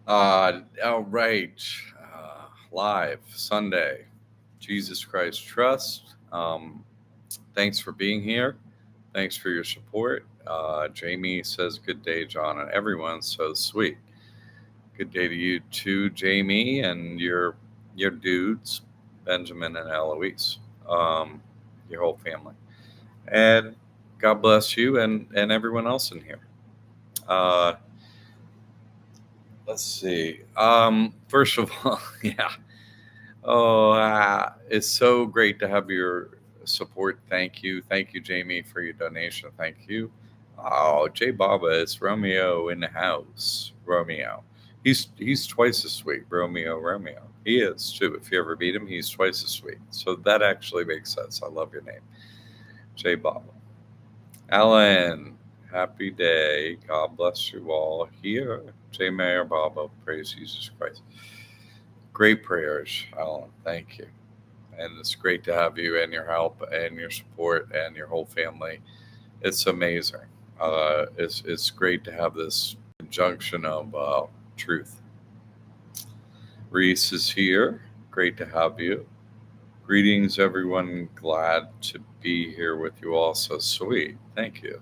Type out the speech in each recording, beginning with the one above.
All right. Live Sunday. Jesus Christ Trust. Thanks for being here. Thanks for your support. Jamie says, "Good day, John," and everyone's so sweet. Good day to you too, Jamie, and your dudes, Benjamin and Eloise, um, your whole family, and God bless you and everyone else in here. Uh, let's see. First of all, yeah. Oh, it's so great to have your support. Thank you, Jamie, for your donation. Thank you. Oh, Jay Baba, it's Romeo in the house. Romeo, he's twice as sweet. Romeo, he is too. If you ever meet him, he's twice as sweet. So that actually makes sense. I love your name, Jay Baba. Alan, happy day. God bless you all here. J Mayor Baba, praise Jesus Christ. Great prayers, Alan. Thank you. And it's great to have you and your help and your support and your whole family. It's amazing. It's great to have this conjunction of truth. Reese is here. Great to have you. Greetings, everyone. Glad to be here with you all. So sweet. Thank you.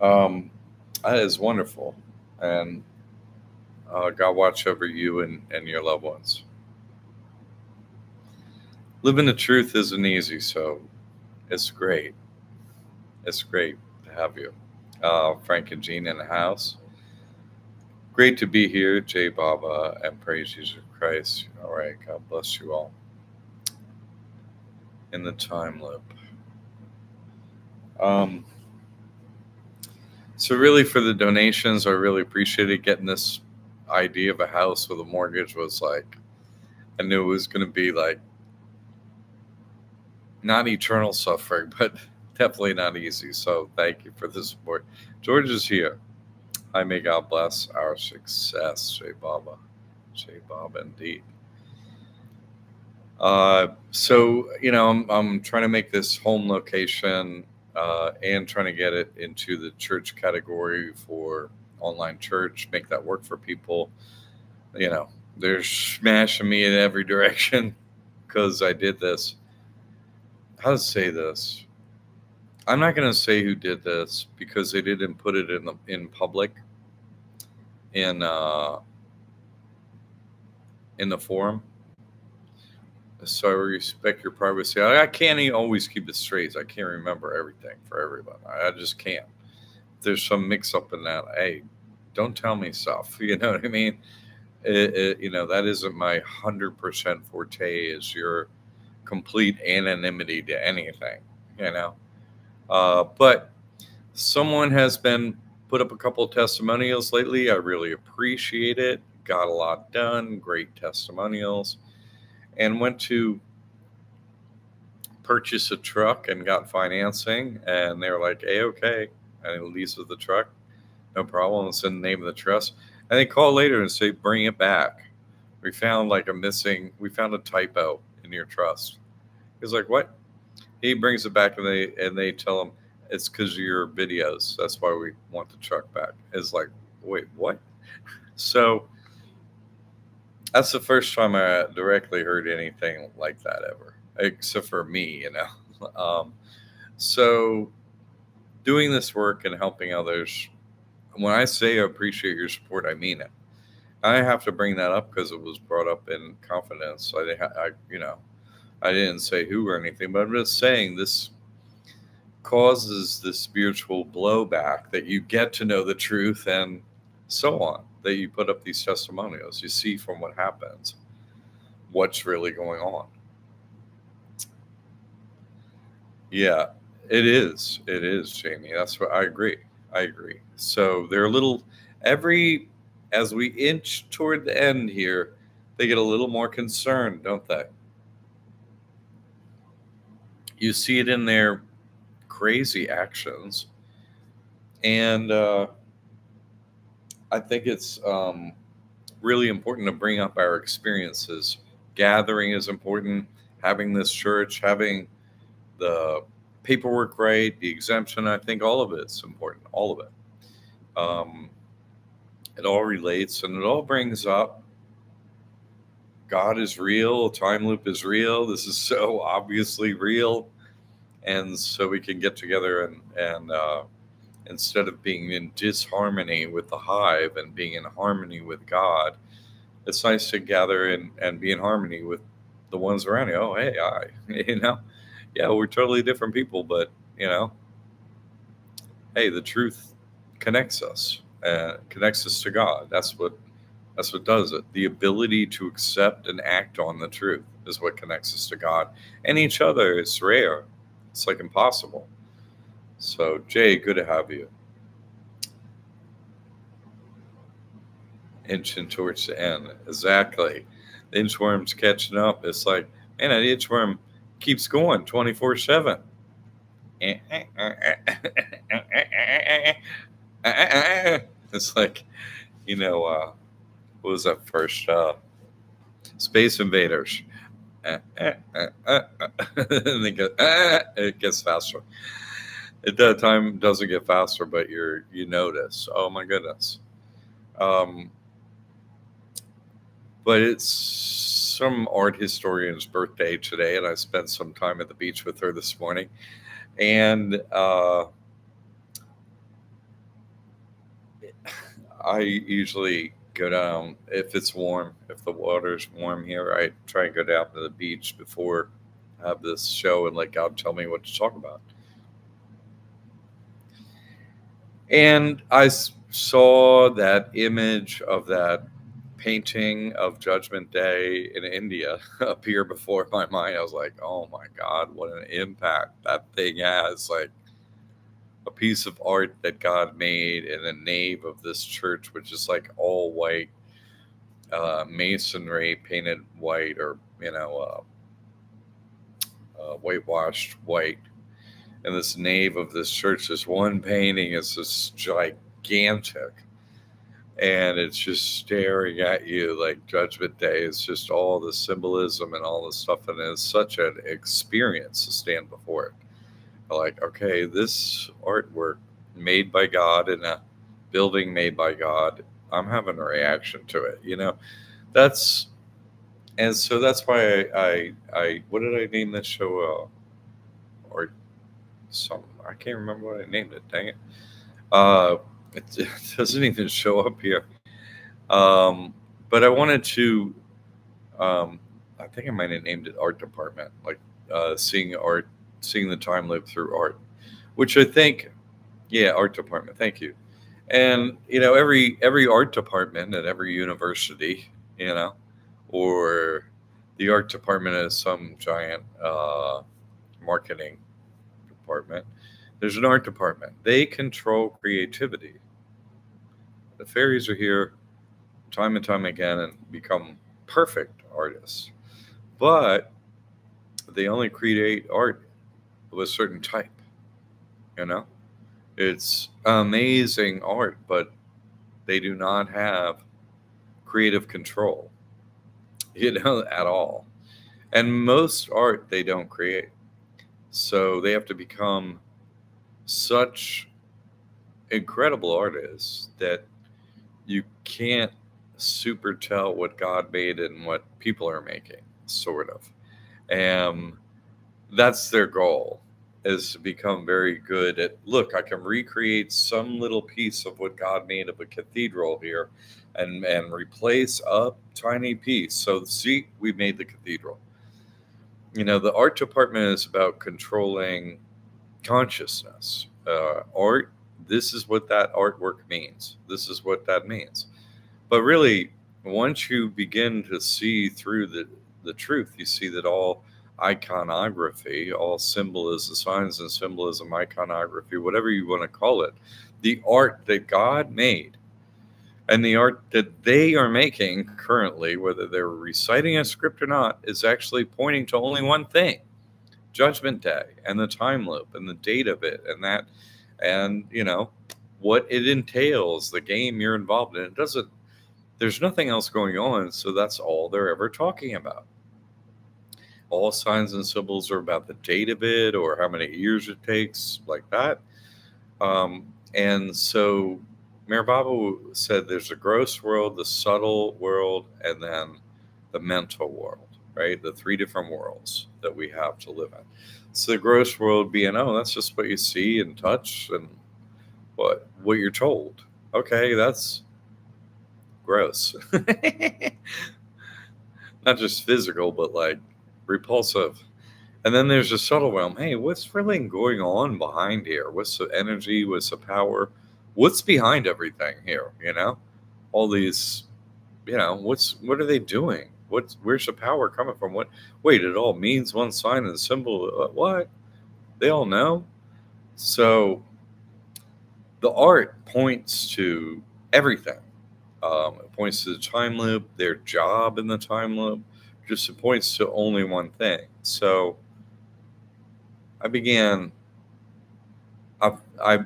Um, that is wonderful. And God watch over you and your loved ones. Living the truth isn't easy, so it's great. It's great to have you. Frank and Jean in the house. Great to be here, Jay Baba, and praise Jesus Christ. All right, God bless you all. In the time loop. Um, so, really, for the donations, I really appreciated getting this idea of a house with a mortgage. Was like, I knew it was going to be like not eternal suffering, but definitely not easy. So, thank you for the support. George is here. Hi, may God bless our success, Jay Baba. Jay Baba, indeed. I'm trying to make this home location and trying to get it into the church category for online church, make that work for people. You know, they're smashing me in every direction because I did this. How to say this? I'm not going to say who did this because they didn't put it in public in in the forum. So I respect your privacy. I can't always keep it straight. I can't remember everything for everyone. I just can't. If there's some mix up in that, hey, don't tell me stuff. You know what I mean? That isn't my 100% forte. Is your complete anonymity to anything? You know. But someone has been put up a couple of testimonials lately. I really appreciate it. Got a lot done. Great testimonials, and went to purchase a truck and got financing, and they were like, "Hey, okay," and leases the truck, no problem. It's in the name of the trust, and they call later and say, "Bring it back. We found a typo in your trust." He's like, "What?" He brings it back, and they tell him it's because of your videos. That's why we want the truck back. It's like, wait, what? So that's the first time I directly heard anything like that ever, except for me, you know. So doing this work and helping others, when I say I appreciate your support, I mean it. I have to bring that up because it was brought up in confidence. I didn't say who or anything, but I'm just saying this causes this spiritual blowback that you get to know the truth and so on. That you put up these testimonials, you see from what happens, what's really going on. Yeah, it is. It is, Jamie. That's what I agree. I agree. So they're a little every as we inch toward the end here, they get a little more concerned, don't they? You see it in their crazy actions, and I think it's really important to bring up our experiences. Gathering is important. Having this church, having the paperwork right, the exemption. I think all of it's important. All of it. Um, It all relates and it all brings up God is real, time loop is real. This is so obviously real. And so we can get together and instead of being in disharmony with the hive and being in harmony with God, it's nice to gather and be in harmony with the ones around you. Oh, hey, yeah, we're totally different people, but hey, the truth connects us to God. That's what does it. The ability to accept and act on the truth is what connects us to God and each other. It's rare. It's like impossible. So, Jay, good to have you. Inching towards the end. Exactly. The inchworm's catching up. It's like, man, that inchworm keeps going 24/7. It's like, what was that first? Space Invaders. And it gets faster. At that time, doesn't get faster, but you notice. Oh my goodness. Um, but it's some art historian's birthday today, and I spent some time at the beach with her this morning. And I usually go down if it's warm. If the water's warm here, I try and go down to the beach before I have this show and let God tell me what to talk about. And I saw that image of that painting of Judgment Day in India appear before my mind. I was like, oh my God, what an impact that thing has. Like a piece of art that God made in the nave of this church, which is like all white masonry painted white or, whitewashed white. And this nave of this church, this one painting is this gigantic. And it's just staring at you like Judgment Day. It's just all the symbolism and all the stuff. And it's such an experience to stand before it. Like, okay, this artwork made by God in a building made by God, I'm having a reaction to it. And so that's why I what did I name this show? Or some, I can't remember what I named it. Dang it. It doesn't even show up here. But I wanted to, I think I might have named it Art Department, like seeing art, seeing the time loop through art, which I think, yeah, Art Department. Thank you. And every art department at every university, or the art department is some giant marketing department. There's an art department. They control creativity. The fairies are here time and time again and become perfect artists. But they only create art of a certain type, you know? It's amazing art, but they do not have creative control, at all. And most art they don't create. So they have to become such incredible artists that you can't super tell what God made and what people are making, sort of. And that's their goal, is to become very good at, look, I can recreate some little piece of what God made of a cathedral here and replace a tiny piece. So see, we made the cathedral. The art department is about controlling consciousness. Art, this is what that artwork means. This is what that means. But really, once you begin to see through the truth, you see that all iconography, all symbolism, signs and symbolism, iconography, whatever you want to call it, the art that God made and the art that they are making currently, whether they're reciting a script or not, is actually pointing to only one thing: Judgment Day and the time loop and the date of it and that, and what it entails, the game you're involved in. There's nothing else going on, so that's all they're ever talking about. All signs and symbols are about the date of it or how many years it takes, like that. And so Mirababa said there's a gross world, the subtle world, and then the mental world, right? The three different worlds that we have to live in. So the gross world being, oh, that's just what you see and touch and what you're told. Okay, that's gross. Not just physical, but like repulsive. And then there's the subtle realm. Hey, what's really going on behind here? What's the energy? What's the power? What's behind everything here? All these, what are they doing? Where's the power coming from? Wait, it all means one sign and symbol. What? They all know. So the art points to everything. It points to the time loop, their job in the time loop. Just it points to only one thing. So I began. I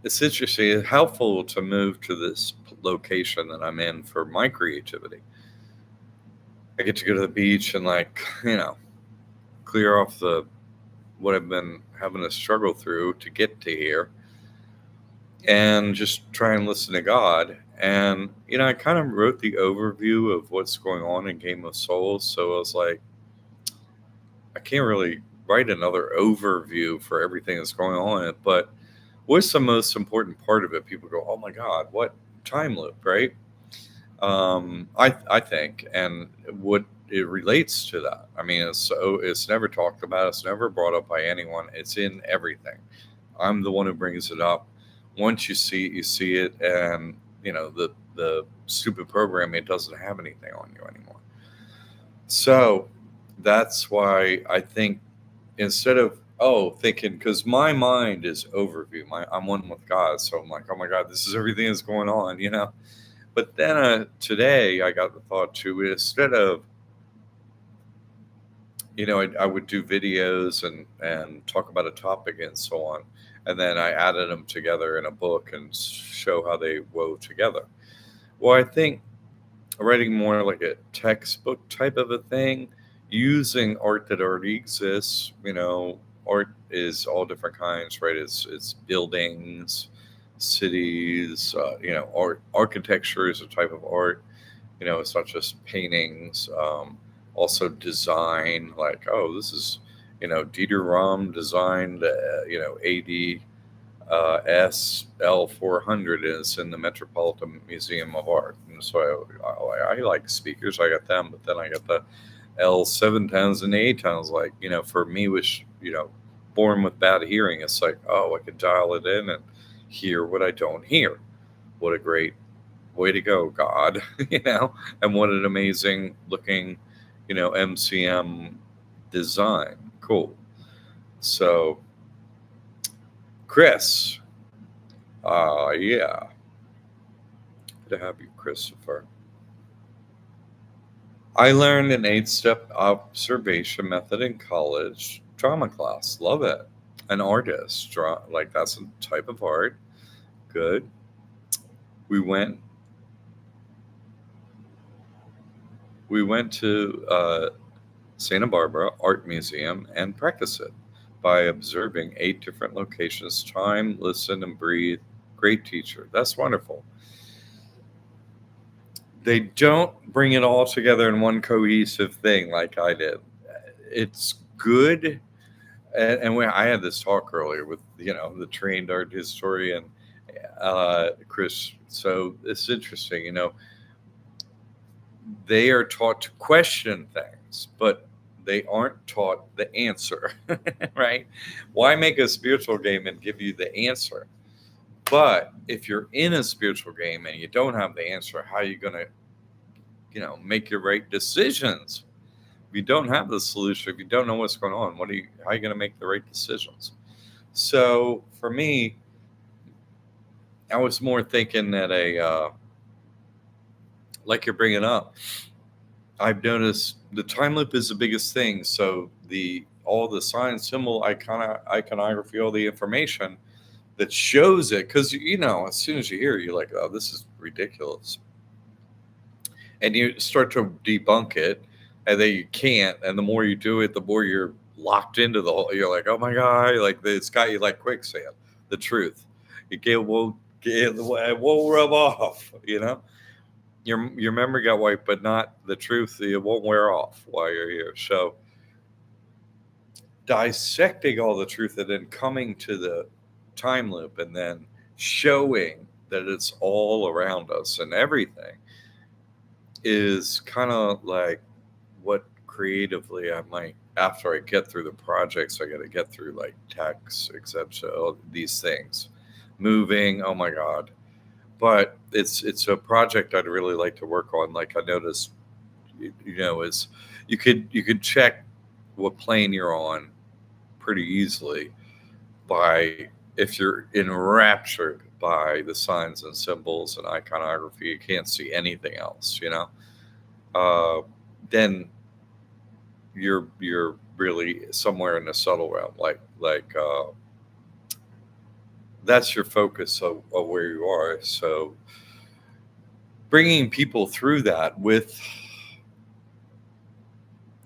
it's interesting. It's helpful to move to this location that I'm in for my creativity. I get to go to the beach and clear off what I've been having to struggle through to get to here, and just try and listen to God. And I kind of wrote the overview of what's going on in Game of Souls, so I was like, I can't really write another overview for everything that's going on. But what's the most important part of it? People go, "Oh my God, what time loop?" Right? I think, and what it relates to that. I mean, it's never talked about. It's never brought up by anyone. It's in everything. I'm the one who brings it up. Once you see it, you see it, and the stupid program, it doesn't have anything on you anymore. So that's why I think, instead of thinking, because my mind is overview, I'm one with God, so I'm like, oh my God, this is everything that's going on. But then today I got the thought too, instead of, I would do videos and talk about a topic and so on, and then I added them together in a book and show how they wove together. Well, I think writing more like a textbook type of a thing, using art that already exists. Art is all different kinds, right? It's buildings, cities. Architecture is a type of art. It's not just paintings. Also design, like, oh, this is, Dieter Rams designed, AD SL400 is in the Metropolitan Museum of Art. And so I like speakers. I got them, but then I got the L710s and the 810s. Like, for me, which, born with bad hearing, it's like, oh, I could dial it in and hear what I don't hear. What a great way to go, God, and what an amazing looking, MCM design. Cool. So, Chris, yeah, good to have you, Christopher. I learned an 8-step observation method in college drama class. Love it. An artist, like that's a type of art. Good. We went. We went to Santa Barbara Art Museum and practiced it by observing 8 different locations. Time, listen, and breathe. Great teacher. That's wonderful. They don't bring it all together in one cohesive thing like I did. It's good. And when I had this talk earlier with, the trained art historian, Chris. So it's interesting, they are taught to question things, but they aren't taught the answer, right? Why make a spiritual game and give you the answer? But if you're in a spiritual game and you don't have the answer, how are you going to, make your right decisions? If you don't have the solution, if you don't know what's going on, how are you going to make the right decisions? So for me, I was more thinking that like you're bringing up, I've noticed the time loop is the biggest thing. So all the sign, symbol, iconography, all the information that shows it, because as soon as you hear it, you're like, oh, this is ridiculous, and you start to debunk it, and then you can't. And the more you do it, the more you're locked into the whole. You're like, oh my God, like it's got you like quicksand. The truth. You get, well, It won't rub off. Your memory got wiped, but not the truth. It won't wear off while you're here. So dissecting all the truth and then coming to the time loop and then showing that it's all around us and everything is kind of like what creatively I might, after I get through the projects I got to get through, like tax exemption, all these things, moving. Oh my God. But it's a project I'd really like to work on. Like I noticed, is you could check what plane you're on pretty easily by, if you're enraptured by the signs and symbols and iconography, you can't see anything else, uh, then you're really somewhere in the subtle realm, like that's your focus of where you are. So bringing people through that with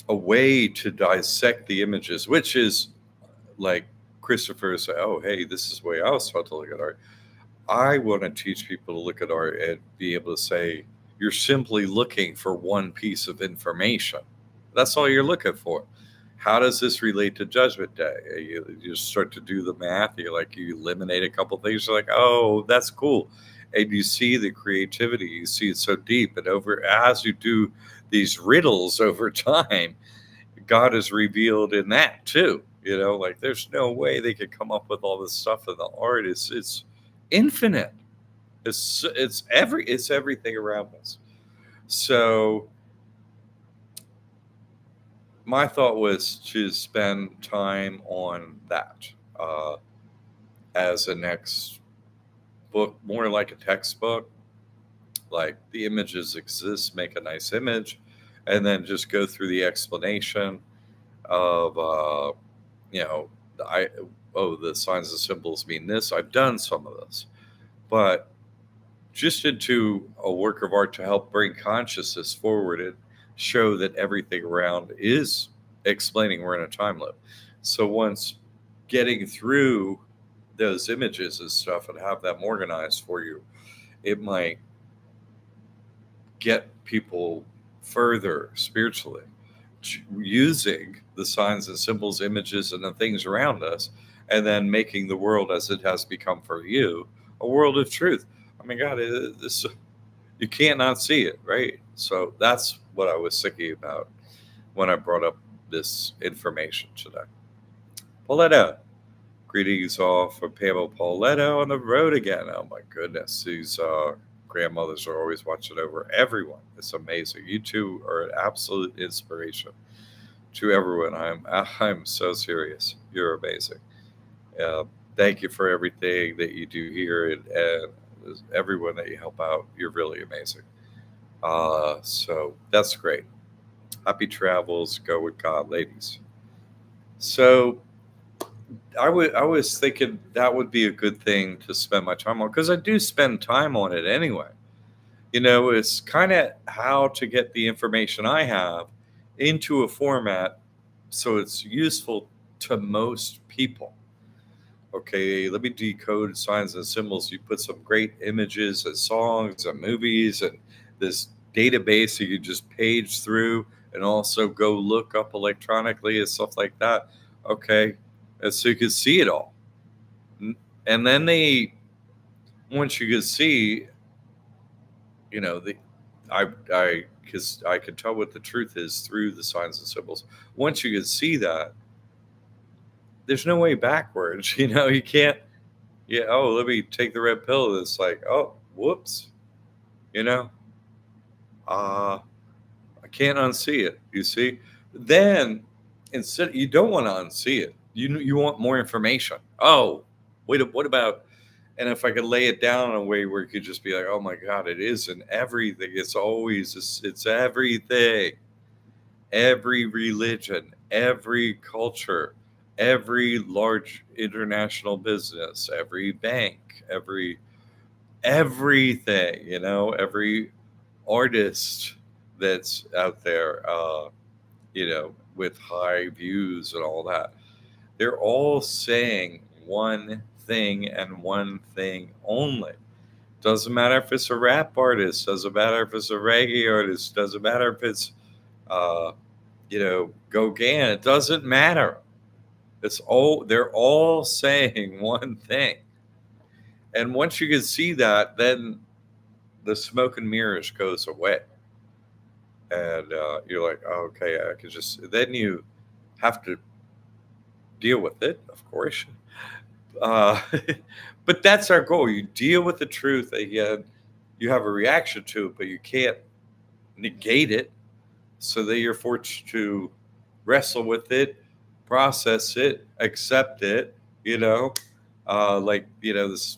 a way to dissect the images, which is like Christopher say, oh, hey, this is the way I was taught to look at art. I want to teach people to look at art and be able to say, you're simply looking for one piece of information. That's all you're looking for. How does this relate to Judgment Day? You start to do the math. You eliminate a couple things. You're like, oh, that's cool. And you see the creativity. You see it so deep. And as you do these riddles over time, God is revealed in that too. Like there's no way they could come up with all this stuff in the art. It's infinite. It's everything around us. So my thought was to spend time on that as a next book, more like a textbook. Like the images exist, make a nice image, and then just go through the explanation of you know I the signs and symbols mean this. I've done some of this, but just into a work of art to help bring consciousness forward and show that everything around is explaining we're in a time loop. So once getting through those images and stuff and have them organized for you, it might get people further spiritually using the signs and symbols, images, and the things around us, and then making the world as it has become for you a world of truth. I mean, God, this you can't not see it, right? So that's what I was thinking about when I brought up this information today. Pauletta, greetings all from Pamela Pauletta on the road again. Oh my goodness, these grandmothers are always watching over everyone. It's amazing. You two are an absolute inspiration to everyone. I'm so serious. You're amazing. Uh, Thank you for everything that you do here and everyone that you help out. You're really amazing. So that's great. Happy travels. Go with God, ladies. So I was thinking that would be a good thing to spend my time on, because I do spend time on it anyway. It's kind of how to get the information I have into a format so it's useful to most people. Okay, let me decode signs and symbols. You put some great images and songs and movies and this database you can just page through and also go look up electronically and stuff like that. Okay, and so you can see it all. And then once you can see, the because I can tell what the truth is through the signs and symbols. Once you can see that, there's no way backwards. You can't. Yeah. Oh, let me take the red pill. It's like, oh, whoops. You know, I can't unsee it. You see. Then instead, you don't want to unsee it. You want more information. Oh, wait. What about? And if I could lay it down in a way where you could just be like, oh my God, it is in everything. It's everything. Every religion, every culture, every large international business, every bank, everything, every artist that's out there, with high views and all that. They're all saying one thing and one thing only. Doesn't matter if it's a rap artist. Doesn't matter if it's a reggae artist. Doesn't matter if it's, uh, Gauguin. It doesn't matter. It's all they're all saying one thing. And once you can see that, then the smoke and mirrors goes away, and you're like, oh, okay, I can just. Then you have to deal with it, of course. Uh, but that's our goal. You deal with the truth again. You have a reaction to it, but you can't negate it. So that you're forced to wrestle with it, process it, accept it. The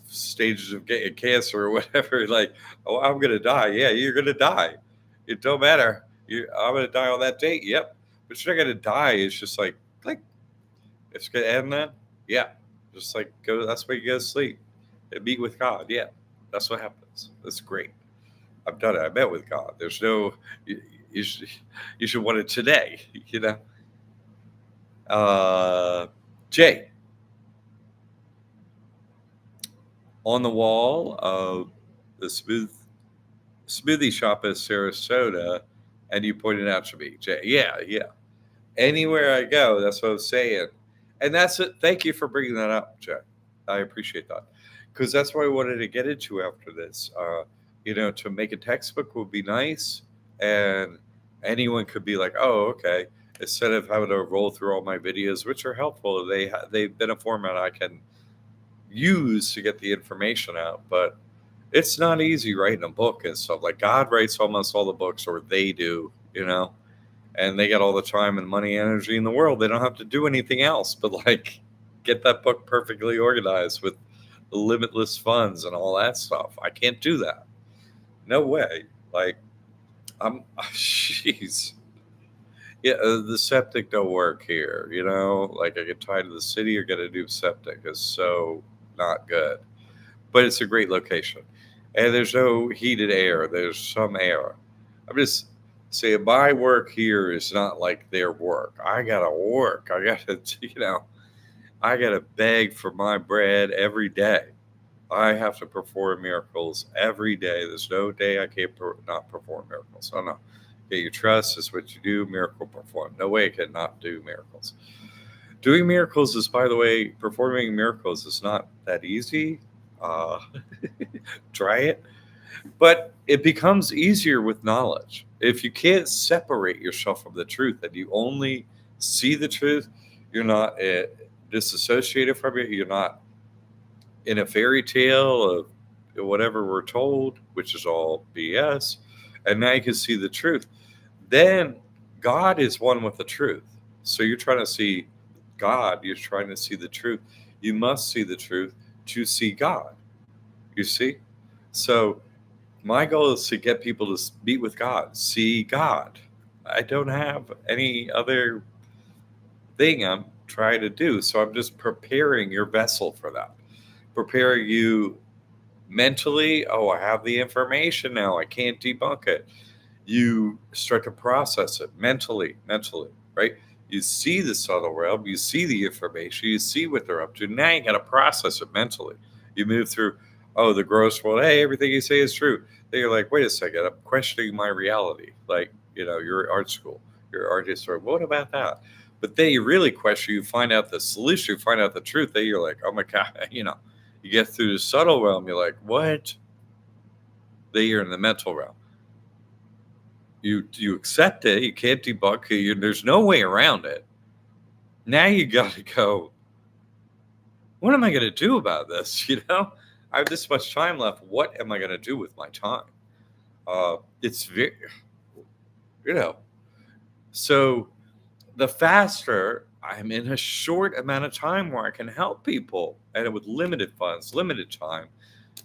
stages of cancer or whatever. Like, oh, I'm gonna die. Yeah, you're gonna die. It don't matter. I'm gonna die on that date. Yep, but you're not gonna die. It's just like it's gonna end then. Yeah, just like go. That's why you go to sleep and meet with God. Yeah, that's what happens. That's great. I've done it. I met with God. There's no. You should you should want it today. Uh, Jay, on the wall of the smoothie shop in Sarasota, and you pointed out to me, Jay. Yeah, yeah. Anywhere I go, that's what I'm saying, and that's it. Thank you for bringing that up, Jay. I appreciate that because that's what I wanted to get into after this. To make a textbook would be nice, and anyone could be like, "Oh, okay." Instead of having to roll through all my videos, which are helpful, they've been a format I can use to get the information out. But it's not easy writing a book and stuff. Like God writes almost all the books, or they do, and they get all the time and money, energy in the world. They don't have to do anything else but like get that book perfectly organized with the limitless funds and all that stuff. I can't do that. No way. Like I'm, jeez. Yeah, the septic don't work here. Like I get tied to the city or get a new septic is so not good. But it's a great location, and there's no heated air. There's some air. I'm just saying my work here is not like their work. I gotta work. I gotta, I gotta beg for my bread every day. I have to perform miracles every day. There's no day I can't not perform miracles. Oh no. Okay, you trust is what you do. Miracle perform. No way I can not do miracles. Doing miracles is, by the way, performing miracles is not that easy. Uh, Try it. But it becomes easier with knowledge. If you can't separate yourself from the truth and you only see the truth, you're not disassociated from it. You're not in a fairy tale of whatever we're told, which is all BS. And now you can see the truth. Then God is one with the truth. So you're trying to see God, you're trying to see the truth. You must see the truth to see God. You see? So my goal is to get people to meet with God, see God. I don't have any other thing I'm trying to do. So I'm just preparing your vessel for that. Preparing you mentally. Oh, I have the information now. I can't debunk it. You start to process it mentally, right? You see the subtle realm, you see the information, you see what they're up to. Now you got to process it mentally. You move through, oh, the gross world. Hey, everything you say is true. Then you're like, wait a second, I'm questioning my reality. Like, you're at art school, you're an art historian. What about that? But then you really question, you find out the solution, you find out the truth. Then you're like, oh my God, you get through the subtle realm, you're like, what? Then you're in the mental realm. You accept it. You can't debunk it. There's no way around it. Now you got to go. What am I going to do about this? I have this much time left. What am I going to do with my time? It's very, So the faster I'm in a short amount of time where I can help people, and with limited funds, limited time,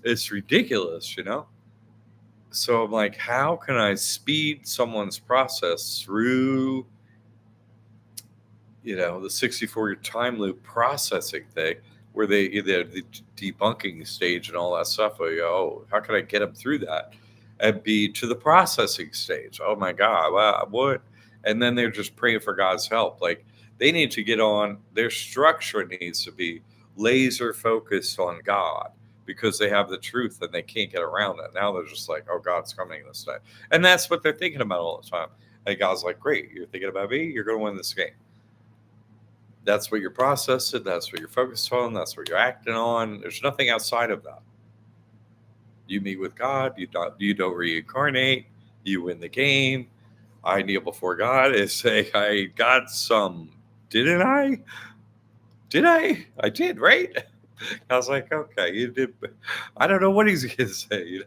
it's ridiculous. So I'm like, how can I speed someone's process through, the 64 time loop processing thing where the debunking stage and all that stuff. I go, oh, how can I get them through that and be to the processing stage? Oh my God, wow, what? And then they're just praying for God's help. Like they need to get on, their structure needs to be laser focused on God. because they have the truth and they can't get around it. Now they're just like, oh, God's coming this day. And that's what they're thinking about all the time. And God's like, great, you're thinking about me, you're going to win this game. That's what you're processing. That's what you're focused on. That's what you're acting on. There's nothing outside of that. You meet with God. You don't reincarnate. You win the game. I kneel before God and say, I got some. Didn't I? Did I? I did, right? I was like, okay, you did. I don't know what he's going to say.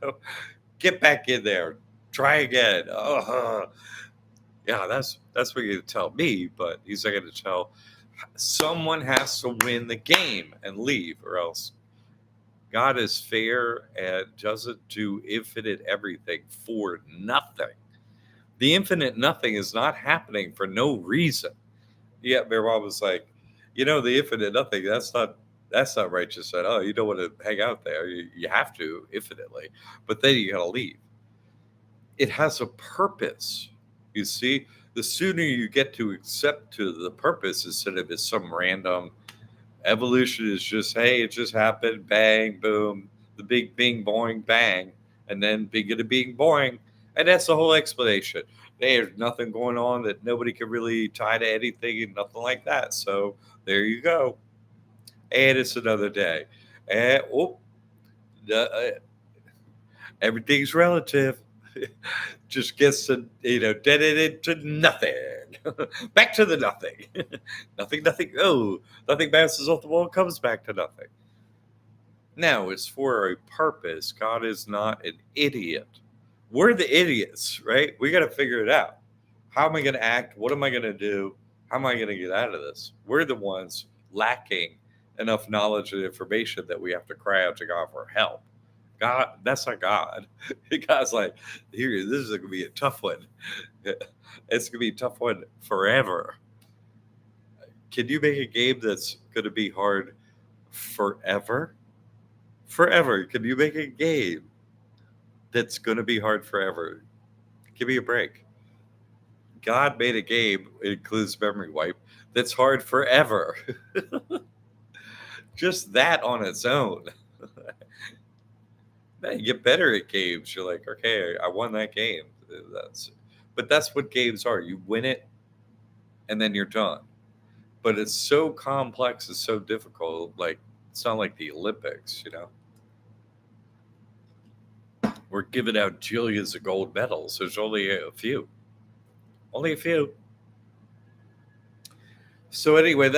Get back in there. Try again. Yeah, that's what you're going to tell me. But he's not going to tell. Someone has to win the game and leave, or else God is fair and doesn't do infinite everything for nothing. The infinite nothing is not happening for no reason. Yeah, Mirwal was like, the infinite nothing, that's not righteous. Said, oh, you don't want to hang out there. You have to infinitely, but then you got to leave. It has a purpose. You see, the sooner you get to accept to the purpose instead of it's some random evolution is just, hey, it just happened, bang, boom, the big bing, boing, bang, and then bigga bing, boing. And that's the whole explanation. There's nothing going on that nobody can really tie to anything and nothing like that. So there you go. And it's another day. And everything's relative. Just gets to, dead into nothing. Back to the nothing. Nothing. Oh, nothing bounces off the wall, comes back to nothing. Now, it's for a purpose. God is not an idiot. We're the idiots, right? We got to figure it out. How am I going to act? What am I going to do? How am I going to get out of this? We're the ones lacking enough knowledge and information that we have to cry out to God for help. God, that's not God. God's like, here, this is going to be a tough one. It's going to be a tough one forever. Can you make a game that's going to be hard forever? Forever. Can you make a game that's going to be hard forever? Give me a break. God made a game, it includes memory wipe, that's hard forever. Just that on its own. Now you get better at games. You're like, okay, I won that game. But that's what games are. You win it, and then you're done. But it's so complex, it's so difficult. Like, it's not like the Olympics, We're giving out jillions of gold medals. There's only a few. Only a few. So anyway,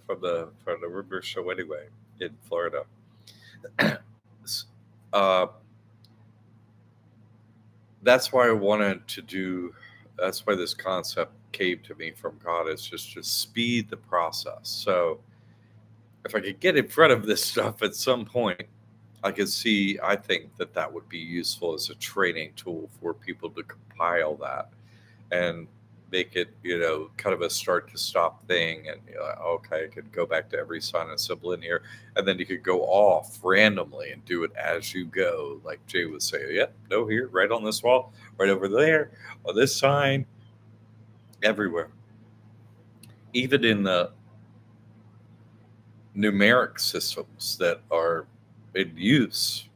from the river show anyway in Florida. That's why I wanted to do. That's why this concept came to me from God, is just to speed the process. So if I could get in front of this stuff at some point, I could see. I think that would be useful as a training tool for people to compile that and make it, kind of a start to stop thing. And okay, I could go back to every sign and symbol in here, and then you could go off randomly and do it as you go. Like Jay would say, yep, no, here, right on this wall, right over there, on this sign, everywhere. Even in the numeric systems that are in use,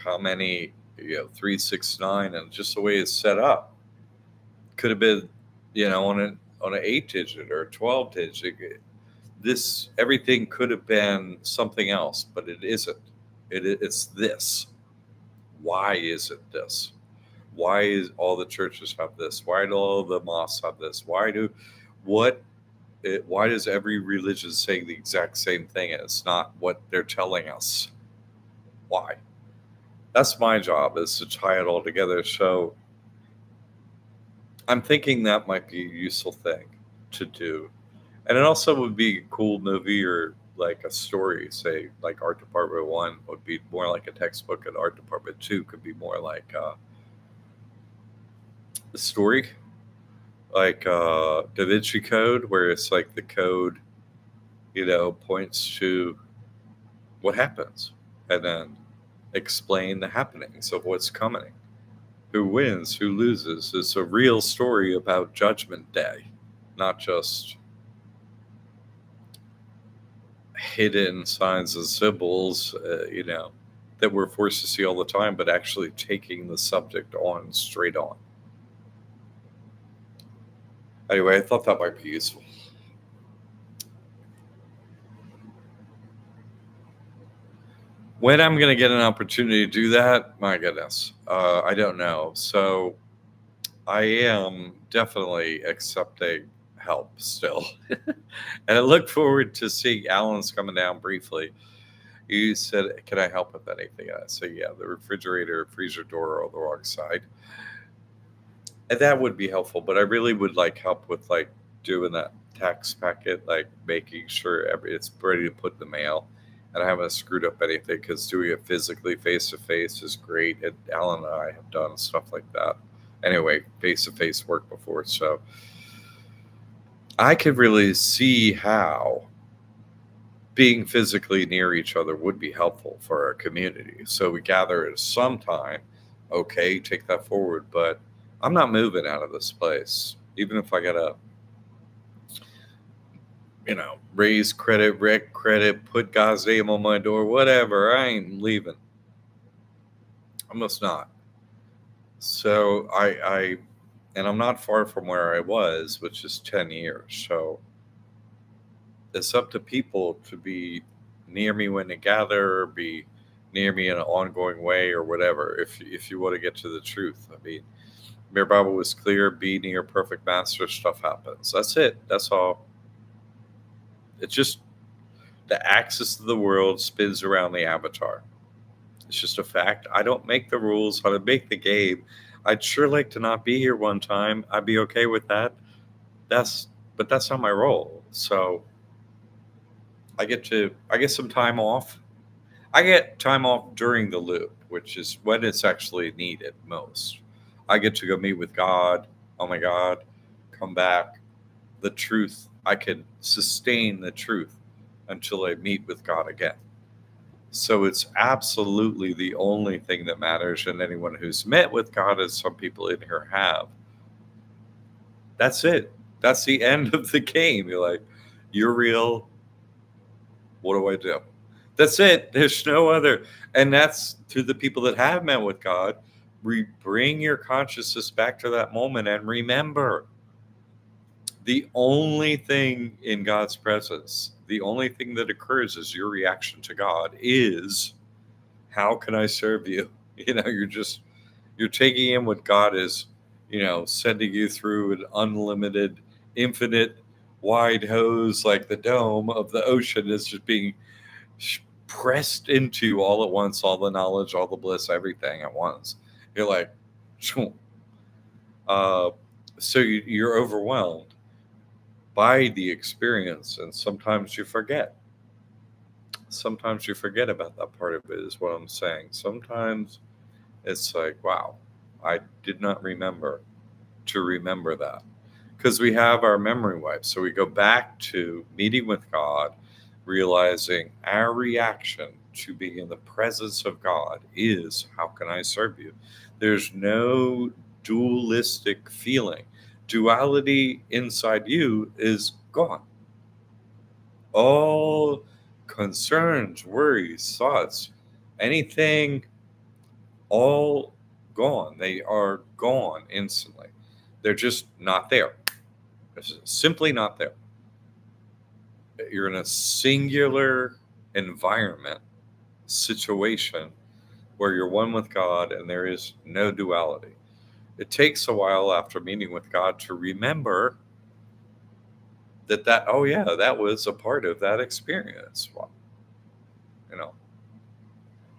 how many, 369, and just the way it's set up could have been, on an 8-digit or a 12-digit. This, everything could have been something else, but it isn't. It's this. Why is it this? Why is all the churches have this? Why do all the mosques have this? Why does every religion say the exact same thing? And it's not what they're telling us. Why? That's my job, is to tie it all together. So I'm thinking that might be a useful thing to do. And it also would be a cool movie, or like a story, say like Art Department 1 would be more like a textbook, and Art Department 2 could be more like a story, like Da Vinci Code, where it's like the code, points to what happens, and then explain the happenings of what's coming. Who wins, who loses. It's a real story about Judgment Day, not just hidden signs and symbols, that we're forced to see all the time, but actually taking the subject on straight on. Anyway, I thought that might be useful. When I'm going to get an opportunity to do that, my goodness, I don't know. So I am definitely accepting help still. And I look forward to seeing Alan's coming down briefly. You said, "Can I help with anything?" I said, "Yeah, the refrigerator, freezer door are on the wrong side." And that would be helpful, but I really would like help with like doing that tax packet, like making sure it's ready to put in the mail. And I haven't screwed up anything because doing it physically face to face is great. And Alan and I have done stuff like that. Anyway, face to face work before. So I could really see how being physically near each other would be helpful for our community. So we gather at some time. Okay, take that forward. But I'm not moving out of this place, even if I gotta, raise credit, wreck credit, put God's name on my door, whatever. I ain't leaving. I must not. So and I'm not far from where I was, which is 10 years. So it's up to people to be near me when they gather, or be near me in an ongoing way, or whatever. If you want to get to the truth, I mean, your Bible was clear: be near perfect master, stuff happens. That's it. That's all. It's just the axis of the world spins around the avatar. It's just a fact. I don't make the rules. I don't make the game. I'd sure like to not be here one time. I'd be okay with that. But that's not my role. So I get some time off. I get time off during the loop, which is when it's actually needed most. I get to go meet with God. Oh my God, come back. The truth. I can sustain the truth until I meet with God again. So it's absolutely the only thing that matters. And anyone who's met with God, as some people in here have, that's it. That's the end of the game. You're like, you're real. What do I do? That's it. There's no other. And that's to the people that have met with God. Bring your consciousness back to that moment and remember the only thing in God's presence, the only thing that occurs is your reaction to God is, how can I serve you? You're taking in what God is, sending you through an unlimited, infinite, wide hose, like the dome of the ocean is just being pressed into all at once, all the knowledge, all the bliss, everything at once. You're like, so you're overwhelmed by the experience, and sometimes you forget. Sometimes you forget about that part of it, is what I'm saying. Sometimes it's like, wow, I did not remember to remember that, because we have our memory wipes. So we go back to meeting with God, realizing our reaction to being in the presence of God is, how can I serve you? There's no dualistic feeling. Duality inside you is gone. All concerns, worries, thoughts, anything, all gone. They are gone instantly. They're just not there. It's simply not there. You're in a singular environment, situation, where you're one with God and there is no duality. It takes a while after meeting with God to remember that, oh yeah, that was a part of that experience. Well,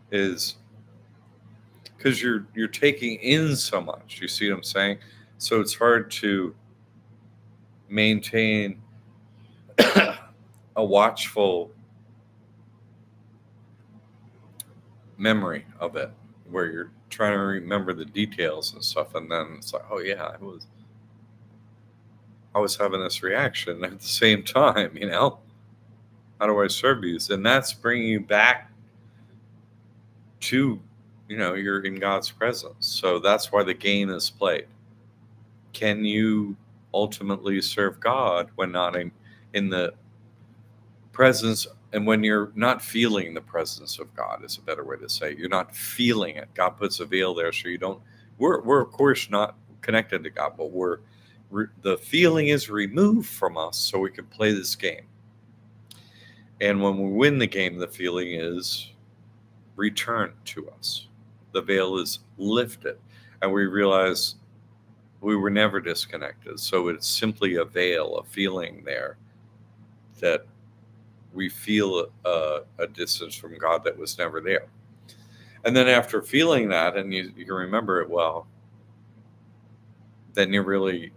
is because you're taking in so much. You see what I'm saying? So it's hard to maintain a watchful memory of it, where you're trying to remember the details and stuff, and then it's like, oh yeah, I was having this reaction at the same time. How do I serve you? And that's bringing you back to, you're in God's presence. So that's why the game is played. Can you ultimately serve God when not in the presence And when you're not feeling the presence of God, is a better way to say it. You're not feeling it. God puts a veil there so you don't. We're of course not connected to God, but the feeling is removed from us so we can play this game. And when we win the game, the feeling is returned to us. The veil is lifted, and we realize we were never disconnected. So it's simply a veil, a feeling there that we feel a distance from God that was never there. And then after feeling that, and you remember it well, then the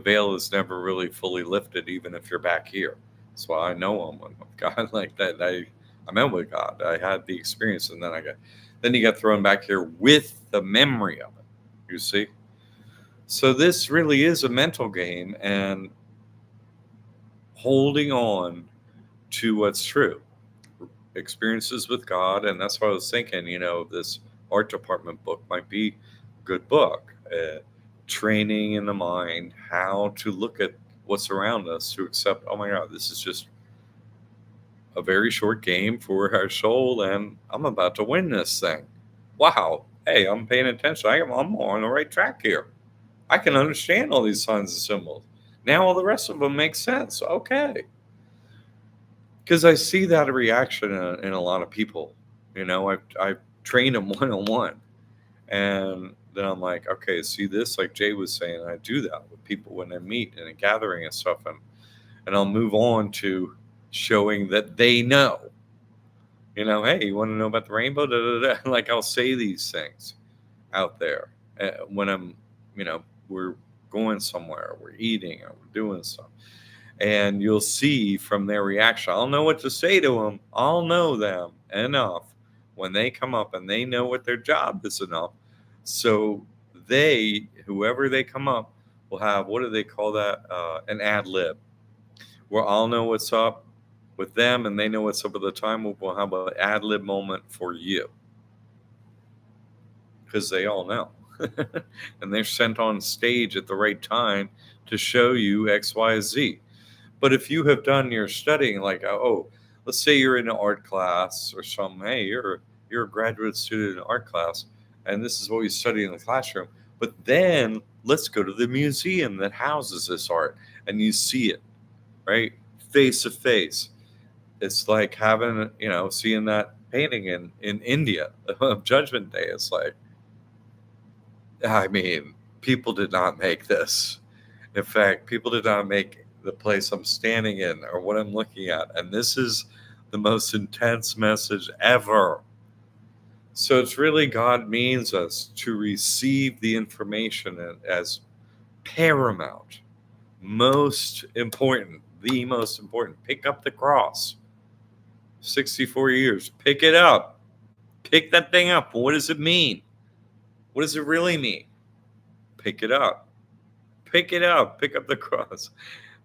veil is never really fully lifted, even if you're back here. So I know I'm with God like that. I met with God. I had the experience, and then you got thrown back here with the memory of it. You see? So this really is a mental game, and holding on to what's true. Experiences with God, and that's what I was thinking. This art department book might be a good book. Training in the mind how to look at what's around us, to accept, oh my God, this is just a very short game for our soul, and I'm about to win this thing. Wow. Hey, I'm paying attention. I'm on the right track here. I can understand all these signs and symbols. Now all the rest of them make sense. Okay. Because I see that reaction in a lot of people. I've trained them one-on-one. And then I'm like, okay, see this? Like Jay was saying, I do that with people when they meet in a gathering and stuff. And I'll move on to showing that they know. Hey, you want to know about the rainbow? Da, da, da. Like I'll say these things out there when I'm, we're going somewhere, we're eating, or we're doing something. And you'll see from their reaction, I'll know what to say to them. I'll know them enough when they come up, and they know what their job is enough. So whoever they come up, will have, what do they call that? An ad lib, where I'll know what's up with them, and they know what's up at the time. We'll have an ad lib moment for you, because they all know. And they're sent on stage at the right time to show you X, Y, Z. But if you have done your studying, like, let's say you're in an art class or something. Hey, you're a graduate student in art class, and this is what you study in the classroom. But then let's go to the museum that houses this art, and you see it, right? Face to face. It's like having, seeing that painting in India of Judgment Day. It's like, I mean, people did not make this. In fact, people did not make the place I'm standing in or what I'm looking at. And this is the most intense message ever. So it's really, God means us to receive the information as paramount, most important, the most important. Pick up the cross. 64 years. Pick it up. Pick that thing up. What does it mean? What does it really mean? Pick it up. Pick it up. Pick up the cross.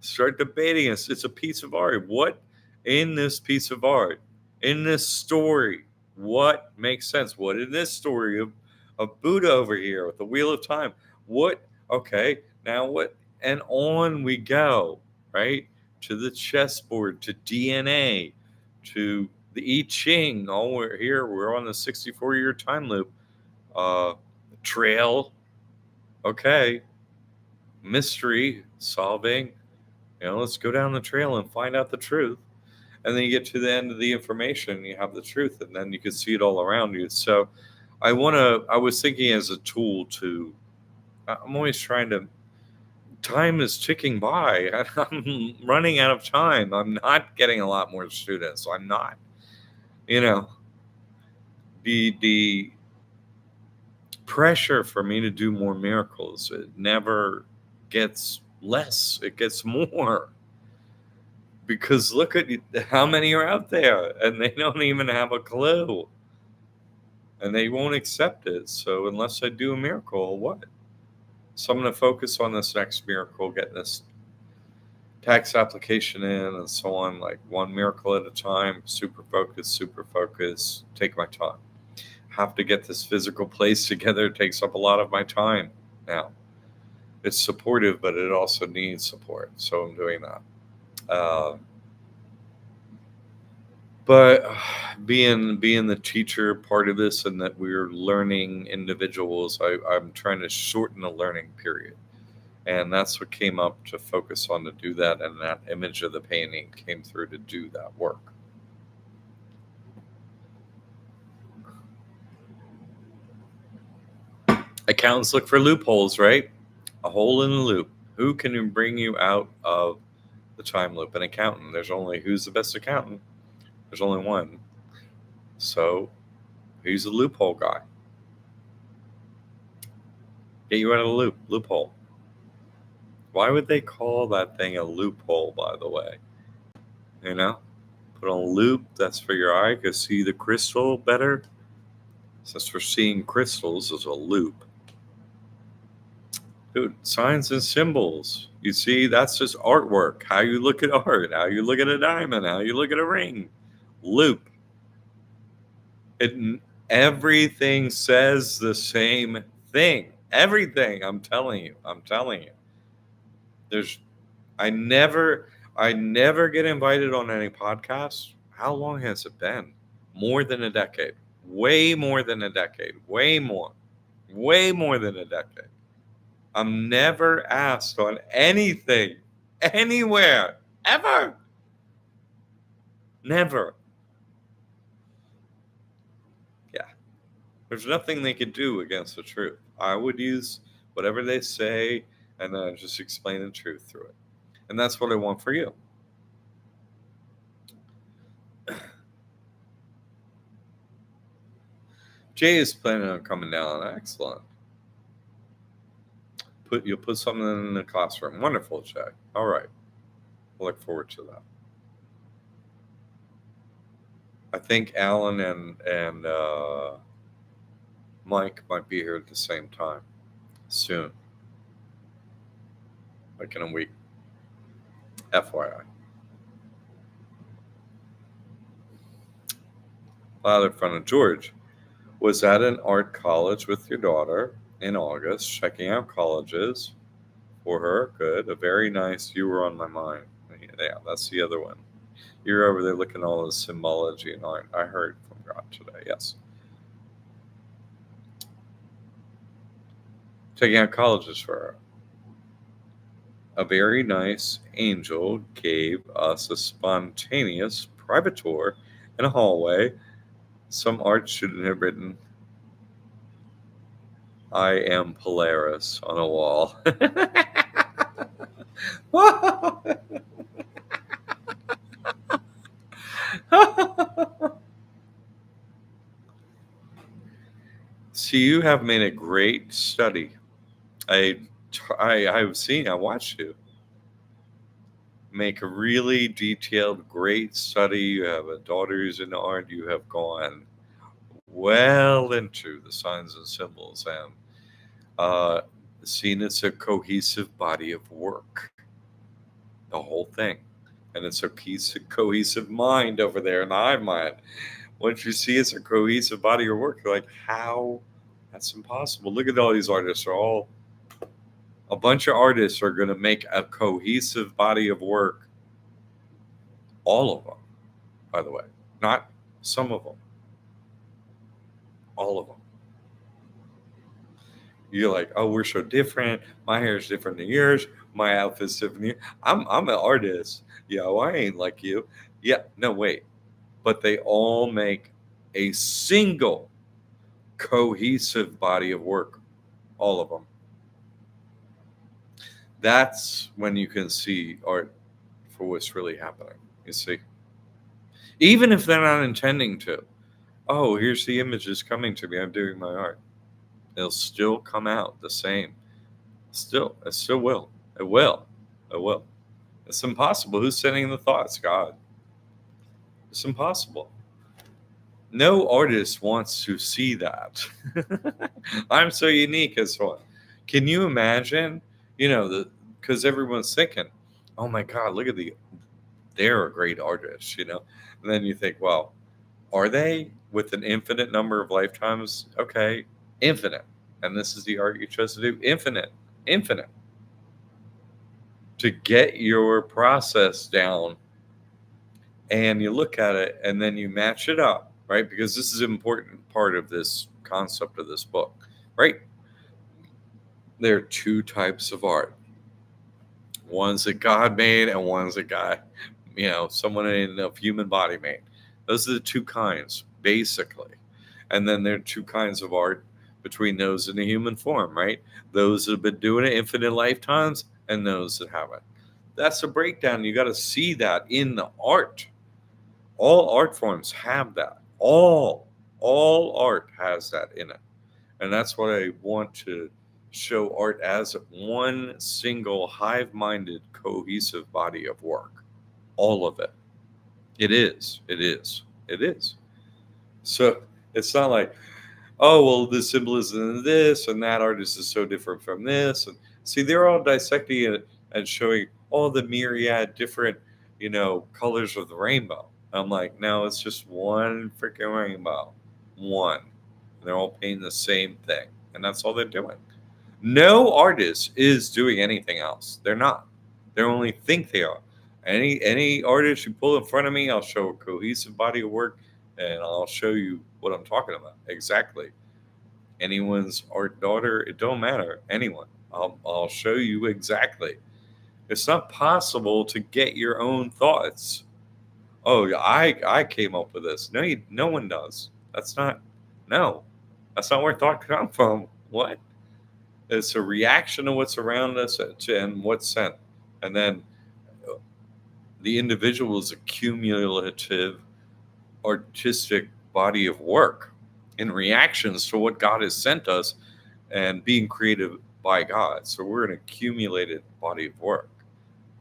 Start debating it. It's a piece of art. What in this piece of art, in this story, what makes sense? What in this story of Buddha over here with the Wheel of Time? What? Okay, now what? And on we go, right? To the chessboard, to DNA, to the I Ching. All we're here. We're on the 64-year time loop. Trail. Okay. Mystery solving. Let's go down the trail and find out the truth. And then you get to the end of the information, you have the truth, and then you can see it all around you. So I was thinking as a tool I'm always trying to, time is ticking by, and I'm running out of time. I'm not getting a lot more students. I'm not, the pressure for me to do more miracles, it never gets less, it gets more. Because look at how many are out there, and they don't even have a clue, and they won't accept it. So unless I do a miracle, what? So I'm going to focus on this next miracle, getting this tax application in and so on, like one miracle at a time, super focus, take my time. Have to get this physical place together. It takes up a lot of my time now. It's supportive, but it also needs support. So I'm doing that. But being the teacher part of this, and that we're learning individuals, I'm trying to shorten the learning period. And that's what came up to focus on to do that. And that image of the painting came through to do that work. Accountants look for loopholes, right? A hole in the loop. Who can bring you out of the time loop? An accountant. Who's the best accountant? There's only one. So who's the loophole guy? Get you out of the loophole. Why would they call that thing a loophole, by the way? You know? Put on a loop, that's for your eye, to see the crystal better. Since for seeing crystals is a loop. Dude, signs and symbols. You see, that's just artwork. How you look at art, how you look at a diamond, how you look at a ring. Loop. Everything says the same thing. Everything. I'm telling you. I never get invited on any podcasts. How long has it been? More than a decade. Way more than a decade. Way more than a decade. I'm never asked on anything, anywhere, ever. Never. Yeah. There's nothing they could do against the truth. I would use whatever they say and then just explain the truth through it. And that's what I want for you. Jay is planning on coming down. Excellent. You'll put something in the classroom. Wonderful, Jay. All right. I look forward to that. I think Alan and Mike might be here at the same time soon, like in a week. FYI. Father friend of George was at an art college with your daughter in August, checking out colleges for her. Good. A very nice. You were on my mind. Yeah, that's the other one. You're over there looking at all the symbology and art. I heard from God today. Yes. Checking out colleges for her. A very nice angel gave us a spontaneous private tour in a hallway. Some art student had written, "I am Polaris" on a wall. So you have made a great study. I've watched you make a really detailed, great study. You have a daughter who's in art. You have gone well into the signs and symbols and seen it's a cohesive body of work, the whole thing. And it's a cohesive mind over there in the eye mind. Once you see it's a cohesive body of work, you're like, how? That's impossible. Look at all these artists. A bunch of artists are going to make a cohesive body of work. All of them, by the way, not some of them. All of them. You're like, oh, we're so different. My hair is different than yours. My outfit's different than yours. I'm an artist. Yeah, well, I ain't like you. Yeah, no, wait. But they all make a single cohesive body of work. All of them. That's when you can see art for what's really happening. You see? Even if they're not intending to. Oh, here's the images coming to me. I'm doing my art. It'll still come out the same. It still will. It will. It's impossible. Who's sending the thoughts? God. It's impossible. No artist wants to see that. I'm so unique as well. Can you imagine? Because everyone's thinking, oh my God, look at they're a great artist, And then you think, well, are they with an infinite number of lifetimes? Okay, infinite. And this is the art you chose to do? Infinite. To get your process down and you look at it and then you match it up, right? Because this is an important part of this concept of this book, right? There are two types of art. One's that God made and one's that God, someone in a human body made. Those are the two kinds, basically. And then there are two kinds of art between those in the human form, right? Those that have been doing it infinite lifetimes and those that haven't. That's a breakdown. You got to see that in the art. All art forms have that. All art has that in it. And that's what I want to show art as one single hive-minded cohesive body of work. All of it. It is. It is. It is. So it's not like, oh, well, this symbolism is this and that artist is so different from this. And see, they're all dissecting it and showing all the myriad different, colors of the rainbow. I'm like, no, it's just one freaking rainbow. One. And they're all painting the same thing. And that's all they're doing. No artist is doing anything else. They're not. They only think they are. Any artist you pull in front of me, I'll show a cohesive body of work and I'll show you what I'm talking about. Exactly. Anyone's art daughter, it don't matter. Anyone. I'll show you exactly. It's not possible to get your own thoughts. Oh, I came up with this. No one does. That's not where thought comes from. What? It's a reaction to what's around us and what's sent. And then the individual is a cumulative artistic body of work in reactions to what God has sent us and being created by God. So we're an accumulated body of work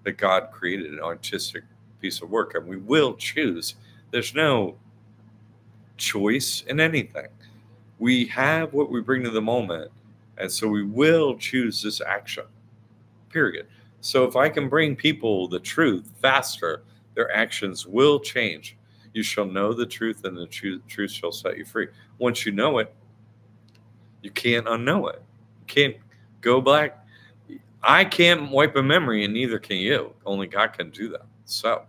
that God created, an artistic piece of work, and we will choose. There's no choice in anything. We have what we bring to the moment, and so we will choose this action, period. So if I can bring people the truth faster, their actions will change. You shall know the truth, and the truth shall set you free. Once you know it, you can't unknow it. You can't go back. I can't wipe a memory, and neither can you. Only God can do that. So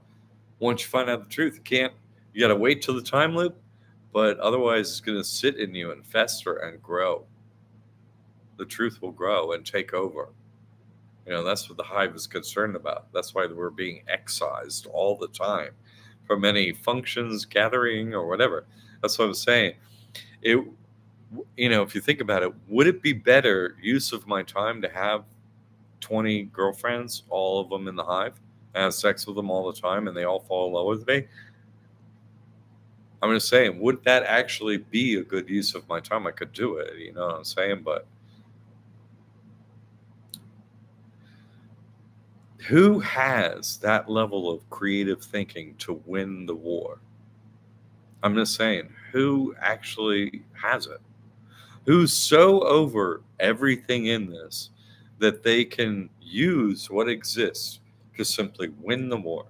once you find out the truth, you got to wait till the time loop, but otherwise it's going to sit in you and fester and grow. The truth will grow and take over. That's what the hive is concerned about. That's why we're being excised all the time from any functions, gathering, or whatever. That's what I'm saying. If you think about it, would it be better use of my time to have 20 girlfriends, all of them in the hive, and have sex with them all the time, and they all fall in love with me? I'm just saying, would that actually be a good use of my time? I could do it, you know what I'm saying? But who has that level of creative thinking to win the war? I'm just saying, who actually has it? Who's so over everything in this that they can use what exists to simply win the war?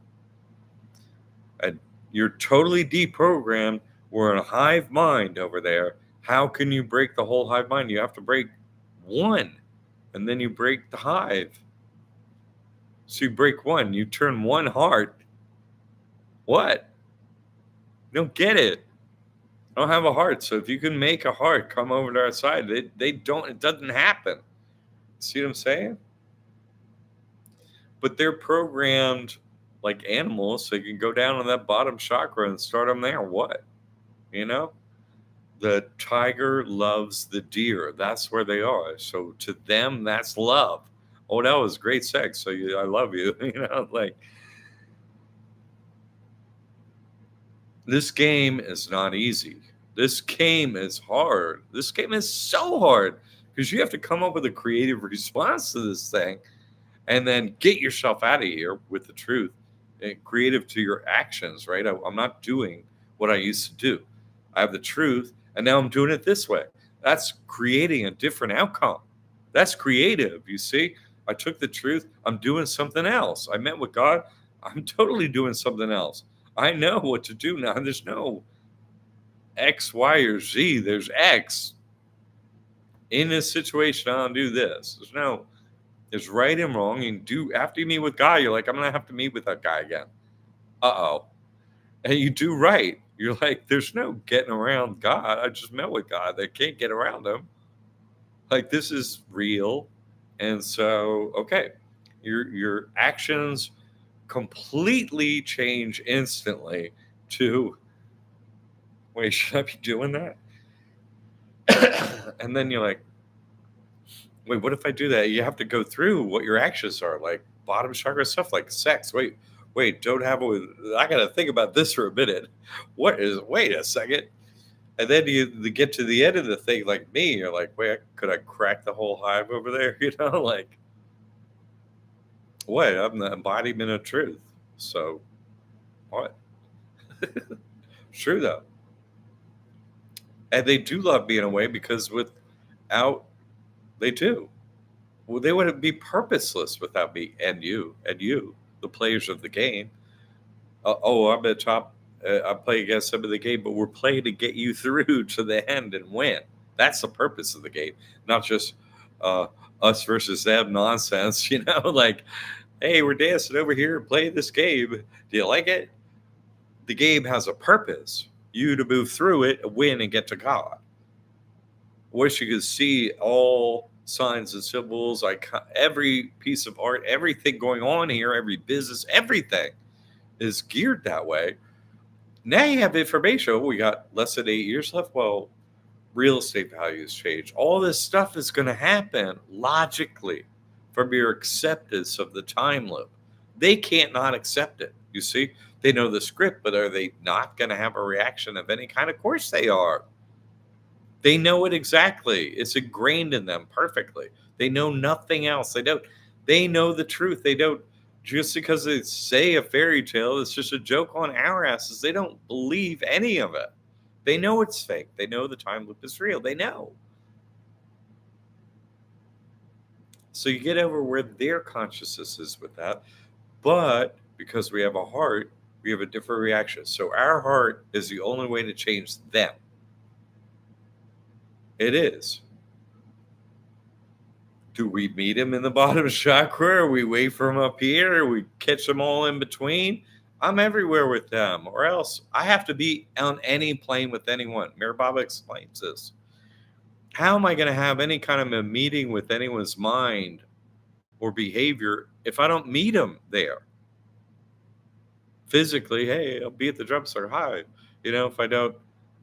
And you're totally deprogrammed. We're in a hive mind over there. How can you break the whole hive mind? You have to break one, and then you break the hive. So you break one, you turn one heart. What? You don't get it. I don't have a heart. So if you can make a heart come over to our side, they don't, it doesn't happen. See what I'm saying? But they're programmed like animals, so you can go down on that bottom chakra and start them there. What? The tiger loves the deer. That's where they are. So to them, that's love. Oh, that was great sex. So I love you. Like, this game is not easy. This game is hard. This game is so hard because you have to come up with a creative response to this thing and then get yourself out of here with the truth and creative to your actions, right? I'm not doing what I used to do. I have the truth, and now I'm doing it this way. That's creating a different outcome. That's creative, you see? I took the truth. I'm doing something else. I met with God. I'm totally doing something else. I know what to do now. There's no X, Y, or Z. There's X. In this situation, I'll do this. There's right and wrong. And after you meet with God, you're like, I'm going to have to meet with that guy again. Uh-oh. and you do right. You're like, there's no getting around God. I just met with God. They can't get around him. Like, this is real. And so, okay, your actions completely change instantly to, wait, should I be doing that? And then you're like, wait, what if I do that? You have to go through what your actions are, like bottom chakra stuff, like sex. Wait, don't have a. I got to think about this for a minute. Wait a second. And then you get to the end of the thing, like me, you're like, wait, could I crack the whole hive over there? Like, what? I'm the embodiment of truth. So, what? True, though. And they do love me in a way because without, they do. Well, they wouldn't be purposeless without me and you, the players of the game. I'm at top. I'm playing against some of the game, but we're playing to get you through to the end and win. That's the purpose of the game, not just uh, us versus them nonsense. Like, hey, we're dancing over here and playing this game. Do you like it? The game has a purpose. You to move through it, win, and get to God. Wish you could see all signs and symbols, like every piece of art, everything going on here, every business, everything is geared that way. Now you have information. Oh, we got less than 8 years left. Well, real estate values change. All this stuff is going to happen logically from your acceptance of the time loop. They can't not accept it. You see, they know the script, but are they not going to have a reaction of any kind? Of course they are. They know it exactly. It's ingrained in them perfectly. They know nothing else. They know the truth. They don't, just because they say a fairy tale, it's just a joke on our asses. They don't believe any of it. They know it's fake. They know the time loop is real. They know. So you get over where their consciousness is with that. But because we have a heart, we have a different reaction. So our heart is the only way to change them. It is. Do we meet him in the bottom chakra? Or we wait for him up here? Or we catch them all in between? I'm everywhere with them. Or else I have to be on any plane with anyone. Mir Baba explains this. How am I going to have any kind of a meeting with anyone's mind or behavior if I don't meet them there? Physically, hey, I'll be at the drum circle. Hi. If I don't,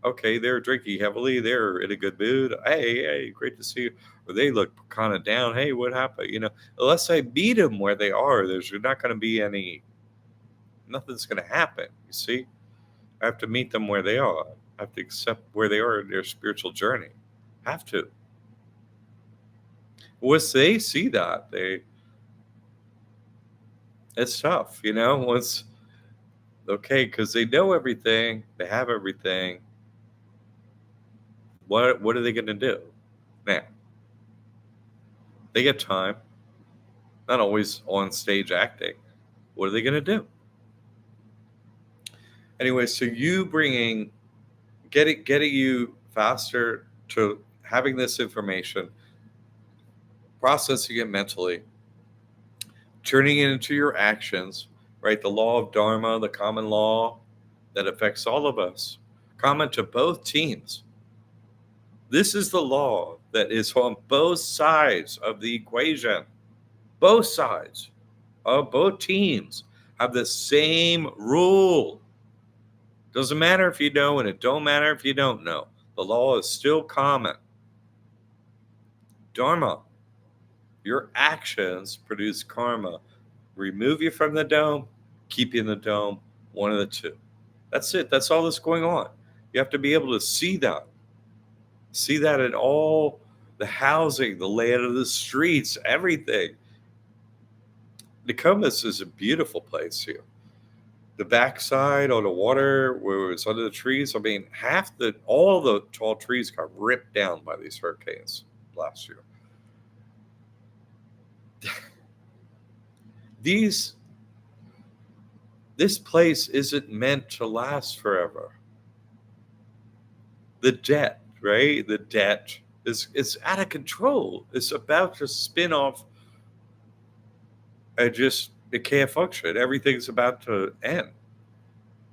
okay, they're drinking heavily. They're in a good mood. Hey, great to see you. Or they look kind of down. Hey, what happened? Unless I meet them where they are, there's not going to be nothing's going to happen. You see, I have to meet them where they are. I have to accept where they are in their spiritual journey. I have to. Once they see that, it's tough, once, okay, because they know everything, they have everything. What are they going to do now? They get time, not always on stage acting. What are they going to do? Anyway, so you getting you faster to having this information, processing it mentally, turning it into your actions, right? The law of Dharma, the common law that affects all of us, common to both teams. This is the law that is on both sides of the equation. Both sides of both teams have the same rule. Doesn't matter if you know, and it don't matter if you don't know. The law is still common. Dharma. Your actions produce karma. Remove you from the dome, keep you in the dome, one of the two. That's it. That's all that's going on. You have to be able to see that. See that in all the housing, the layout of the streets, everything. Nokomis is a beautiful place here. The backside on the water where it's under the trees, I mean, all the tall trees got ripped down by these hurricanes last year. This place isn't meant to last forever. The debt, right? The debt is out of control. It's about to spin off and it can't function. Everything's about to end.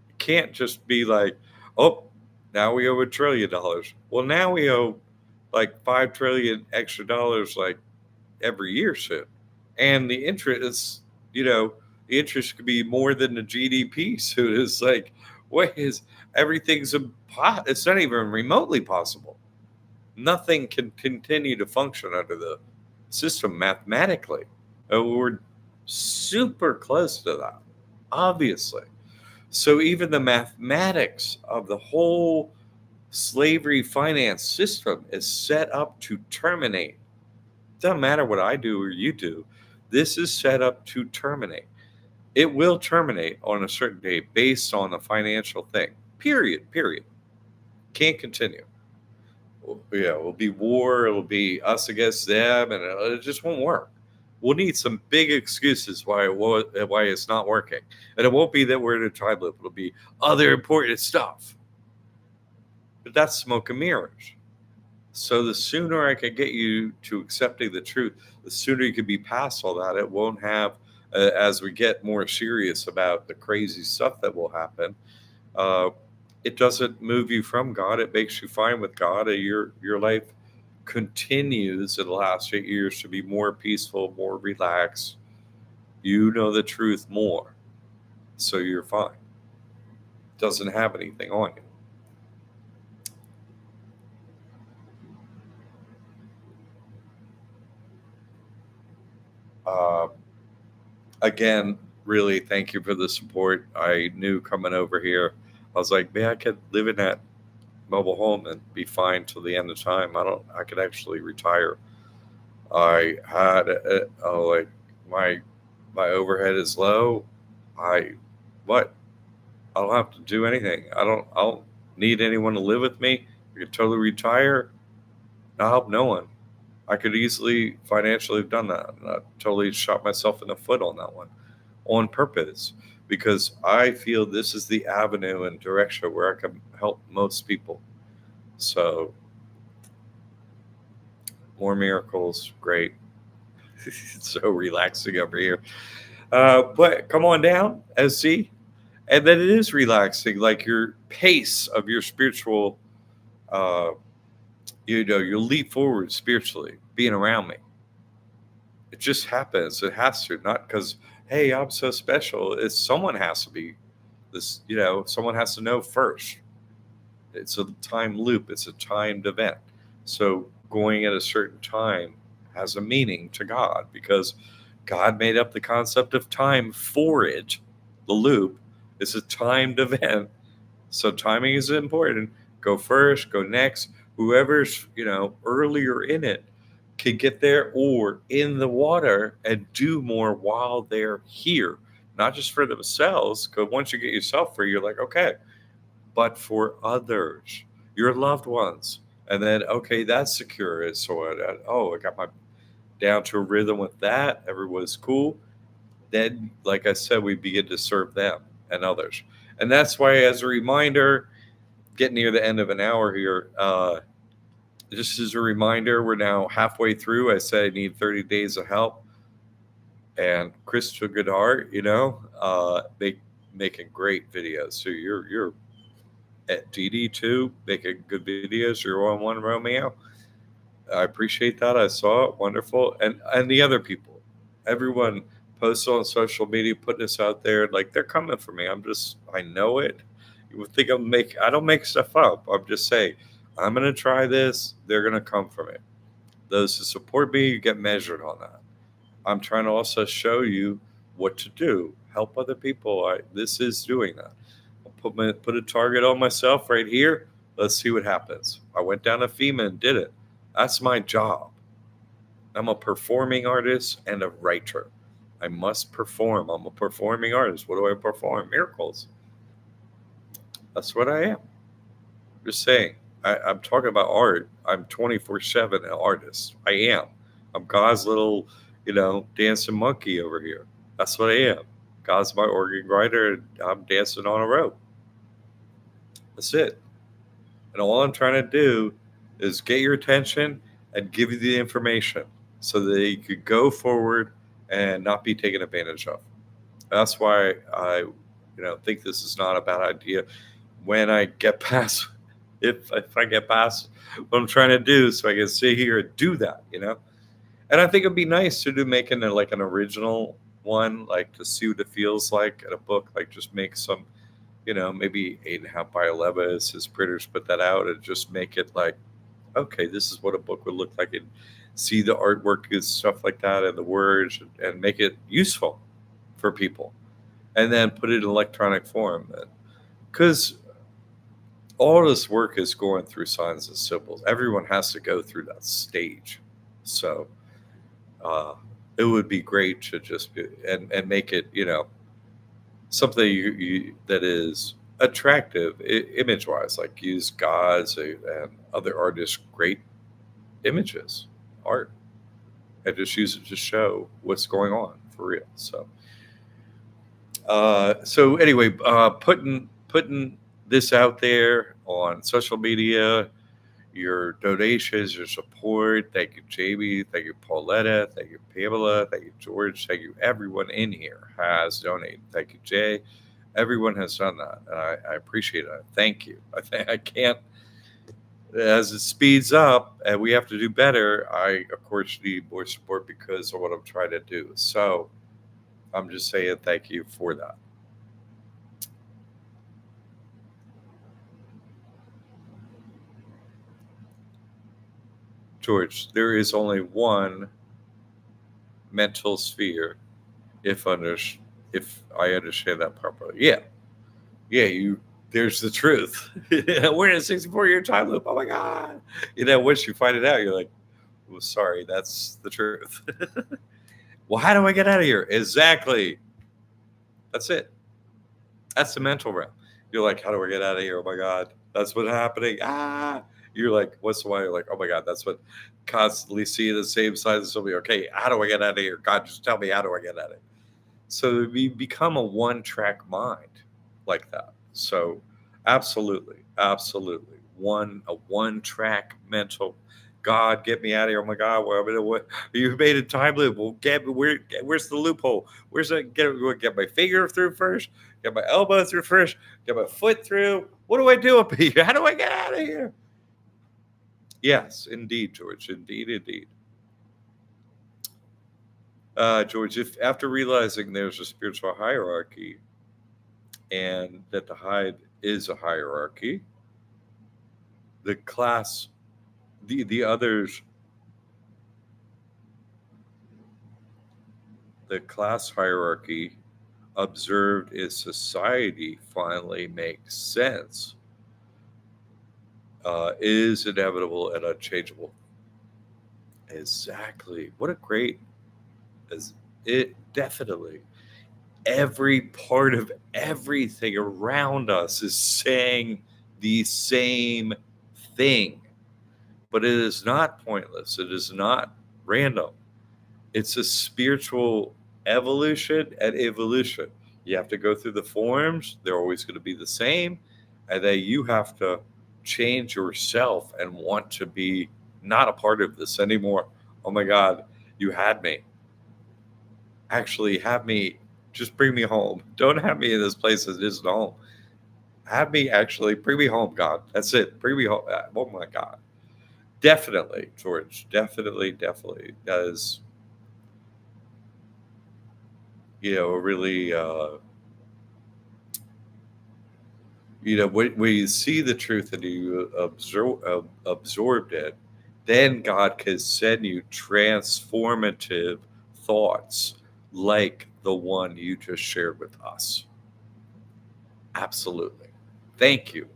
It can't just be like, oh, now we owe $1 trillion. Well, now we owe like 5 trillion extra dollars like every year soon. And the interest, you know, the interest could be more than the GDP. So it's like, what is it's not even remotely possible. Nothing can continue to function under the system mathematically. We're super close to that, obviously. So even the mathematics of the whole slavery finance system is set up to terminate. Doesn't matter what I do or you do. This is set up to terminate. It will terminate on a certain date based on a financial thing. Period. Period. Can't continue. Yeah, it'll be war. It'll be us against them, and it just won't work. We'll need some big excuses why it's not working, and it won't be that we're in a time loop. It'll be other important stuff. But that's smoke and mirrors. So the sooner I can get you to accepting the truth, the sooner you can be past all that. It won't have, as we get more serious about the crazy stuff that will happen. Uh, it doesn't move you from God. It makes you fine with God. Your life continues in the last 8 years to be more peaceful, more relaxed. You know the truth more, so you're fine. Doesn't have anything on you. Uh, Again, really, thank you for the support. I knew coming over here, I was like, man, I could live in that mobile home and be fine till the end of time. I could actually retire. I had, like, my, my overhead is low. I, what? I don't have to do anything. I don't need anyone to live with me. I could totally retire. I help no one. I could easily financially have done that. And I totally shot myself in the foot on that one on purpose because I feel this is the avenue and direction where I can help most people. So, more miracles, great. It's so relaxing over here. But come on down, SC. And then it is relaxing, like your pace of your spiritual, uh, you leap forward spiritually, being around me. It just happens. It has to, not because, hey, I'm so special. It's someone has to be this, someone has to know first. It's a time loop, it's a timed event. So going at a certain time has a meaning to God because God made up the concept of time for it. The loop is a timed event. So timing is important. Go first, go next. Whoever's, earlier in it can get there or in the water and do more while they're here. Not just for themselves, because once you get yourself free, you're like, okay, but for others, your loved ones. And then, okay, that's secure. So, I got my down to a rhythm with that. Everyone's cool. Then, like I said, we begin to serve them and others. And that's why, as a reminder, getting near the end of an hour here, just as a reminder, we're now halfway through. I said I need 30 days of help. And Chris took good heart, making great videos. So you're at DD2 making good videos. You're on one, Romeo. I appreciate that. I saw it. Wonderful. And the other people, everyone posts on social media, putting this out there. Like they're coming for me. I know it. You would think I don't make stuff up. I'm just saying, I'm going to try this. They're going to come for me. Those who support me, you get measured on that. I'm trying to also show you what to do. Help other people. This is doing that. Put a target on myself right here. Let's see what happens. I went down to FEMA and did it. That's my job. I'm a performing artist and a writer. I must perform. I'm a performing artist. What do I perform? Miracles. That's what I am. Just saying. I'm talking about art. I'm 24/7 an artist. I am. I'm God's little, dancing monkey over here. That's what I am. God's my organ grinder, and I'm dancing on a rope. That's it. And all I'm trying to do is get your attention and give you the information so that you could go forward and not be taken advantage of. That's why I think this is not a bad idea when I get past, if I get past what I'm trying to do, so I can sit here and do that. And I think it'd be nice to do making like an original one, like to see what it feels like in a book, like just make some, maybe 8.5 by 11 as his printers put that out, and just make it like, okay, this is what a book would look like, and see the artwork and stuff like that and the words, and make it useful for people, and then put it in electronic form. Because all this work is going through signs and symbols. Everyone has to go through that stage. So uh, it would be great to just be, and make it, something that is attractive image wise, like use God's and other artists' great images, art, and just use it to show what's going on for real. So anyway, putting this out there on social media, your donations, your support. Thank you, Jamie. Thank you, Pauletta. Thank you, Pamela. Thank you, George. Thank you, everyone in here has donated. Thank you, Jay. Everyone has done that, and I appreciate it. Thank you. I can't, as it speeds up and we have to do better. I of course need more support because of what I'm trying to do. So I'm just saying thank you for that. George, there is only one mental sphere, if under if I understand that properly. Yeah, yeah. You There's the truth. We're in a 64-year time loop. Oh my god! Once you find it out, you're like, "Well, sorry, that's the truth." Well, how do I get out of here? Exactly. That's it. That's the mental realm. You're like, how do I get out of here? Oh my god, that's what's happening. Ah. You're like, what's the why? You're like, oh my god, that's what constantly seeing the same signs as somebody. Okay, how do I get out of here? God, just tell me, how do I get out of it? So we become a one-track mind like that. So absolutely, absolutely, a one-track mental. God, get me out of here! Oh my God, what you made a time loop? Well, where's the loophole? Where's that? Get my finger through first. Get my elbow through first. Get my foot through. What do I do up here? How do I get out of here? Yes, indeed, George. Indeed, indeed. George, if after realizing there's a spiritual hierarchy and that the hive is a hierarchy, the class, the others, the class hierarchy observed in society finally makes sense, is inevitable and unchangeable. Exactly. What a great, as it definitely every part of everything around us is saying the same thing, but it is not pointless. It is not random. It's a spiritual evolution and evolution. You have to go through the forms, they're always going to be the same. And then you have to change yourself and want to be not a part of this anymore. Oh my God, you had me. Actually, have me, just bring me home. Don't have me in this place that isn't home. Have me actually bring me home, God. That's it. Bring me home. Oh my God. Definitely, George. Definitely, definitely. That is, really, when you see the truth and you absorbed it, then God can send you transformative thoughts like the one you just shared with us. Absolutely. Thank you.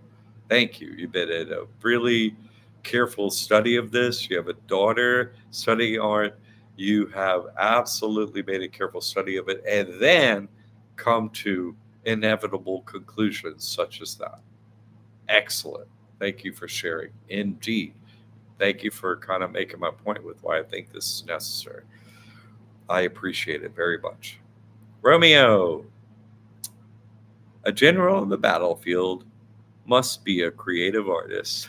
Thank you. You've been in a really careful study of this. You have a daughter studying art. You have absolutely made a careful study of it and then come to inevitable conclusions such as that. Excellent. Thank you for sharing. Indeed. Thank you for kind of making my point with why I think this is necessary. I appreciate it very much. Romeo, a general in the battlefield must be a creative artist.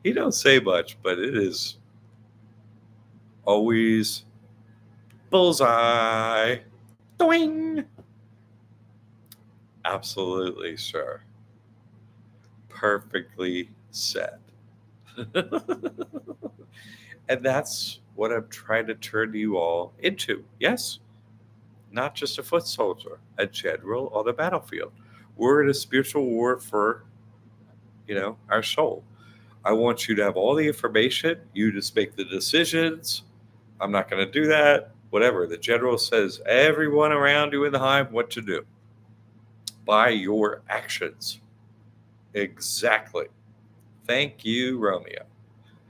He don't say much, but it is always bullseye. Doing. Absolutely, sir. Perfectly said. And that's what I'm trying to turn you all into. Yes, not just a foot soldier, a general on the battlefield. We're in a spiritual war for, our soul. I want you to have all the information. You just make the decisions. I'm not going to do that. Whatever. The general says everyone around you in the hive what to do by your actions. Exactly. Thank you, Romeo.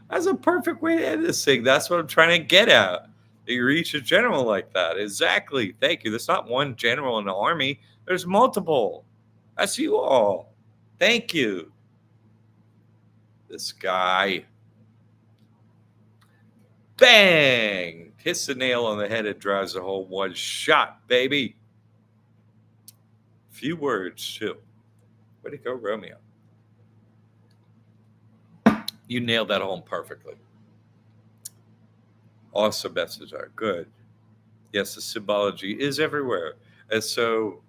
That's a perfect way to end this thing. That's what I'm trying to get at. You reach a general like that. Exactly. Thank you. There's not one general in the army, there's multiple. That's you all. Thank you. This guy. Bang! Hits the nail on the head and drives the home. One shot, baby. Few words, too. Way to go, Romeo. You nailed that home perfectly. Awesome message. Good. Yes, the symbology is everywhere. And so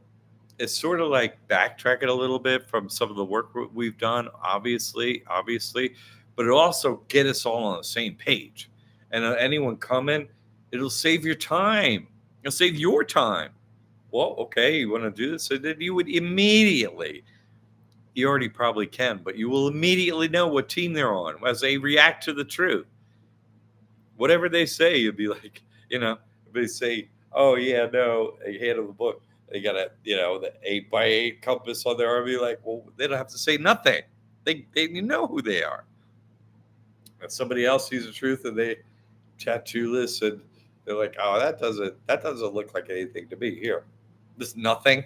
it's sort of like backtracking a little bit from some of the work we've done, obviously, but it'll also get us all on the same page. And anyone coming, it'll save your time. It'll save your time. Well, okay, you want to do this? So then you would immediately, you already probably can, but you will immediately know what team they're on as they react to the truth. Whatever they say, you'll be like, they say, oh, yeah, no, they handle the book. They got the 8x8 compass on their arm. Be like, well, they don't have to say nothing. They know who they are. If somebody else sees the truth and they tattoo this and they're like, oh, that doesn't look like anything to me. Here, this nothing,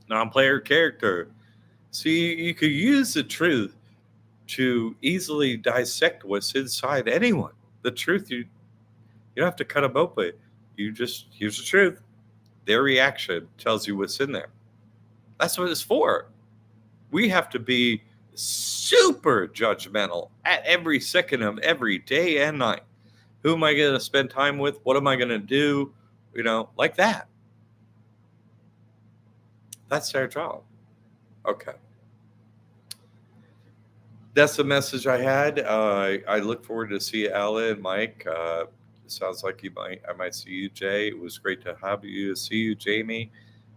non-player character. See, you could use the truth to easily dissect what's inside anyone. The truth, you don't have to cut them open. You just use the truth. Their reaction tells you what's in there. That's what it's for. We have to be super judgmental at every second of every day and night. Who am I going to spend time with? What am I going to do? Like that. That's their job. Okay. That's the message I had. I look forward to see Alan and Mike. Sounds like I might see you, Jay. It was great to have you, see you, Jamie.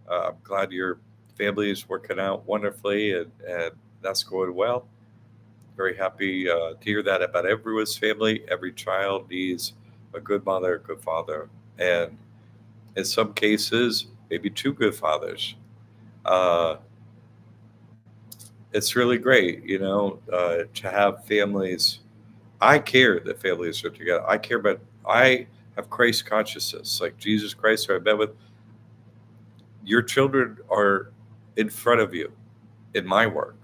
I'm glad your family is working out wonderfully and that's going well. Very happy to hear that about everyone's family. Every child needs a good mother, a good father, and in some cases, maybe two good fathers. Uh, it's really great, to have families. I care that families are together. I have Christ consciousness, like Jesus Christ, who I've been with. Your children are in front of you in my work.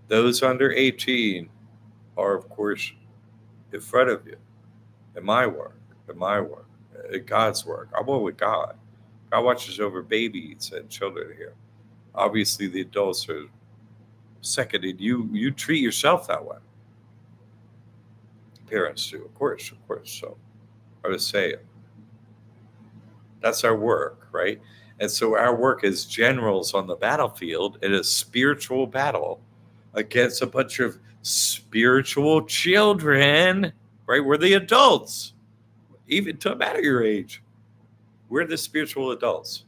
Those under 18 are, of course, in front of you in my work, in God's work. I'm one with God. God watches over babies and children here. Obviously, the adults are second, and you treat yourself that way. Parents do, of course. So I was saying, that's our work, right? And so our work as generals on the battlefield in a spiritual battle against a bunch of spiritual children, right? We're the adults, even to matter your age. We're the spiritual adults.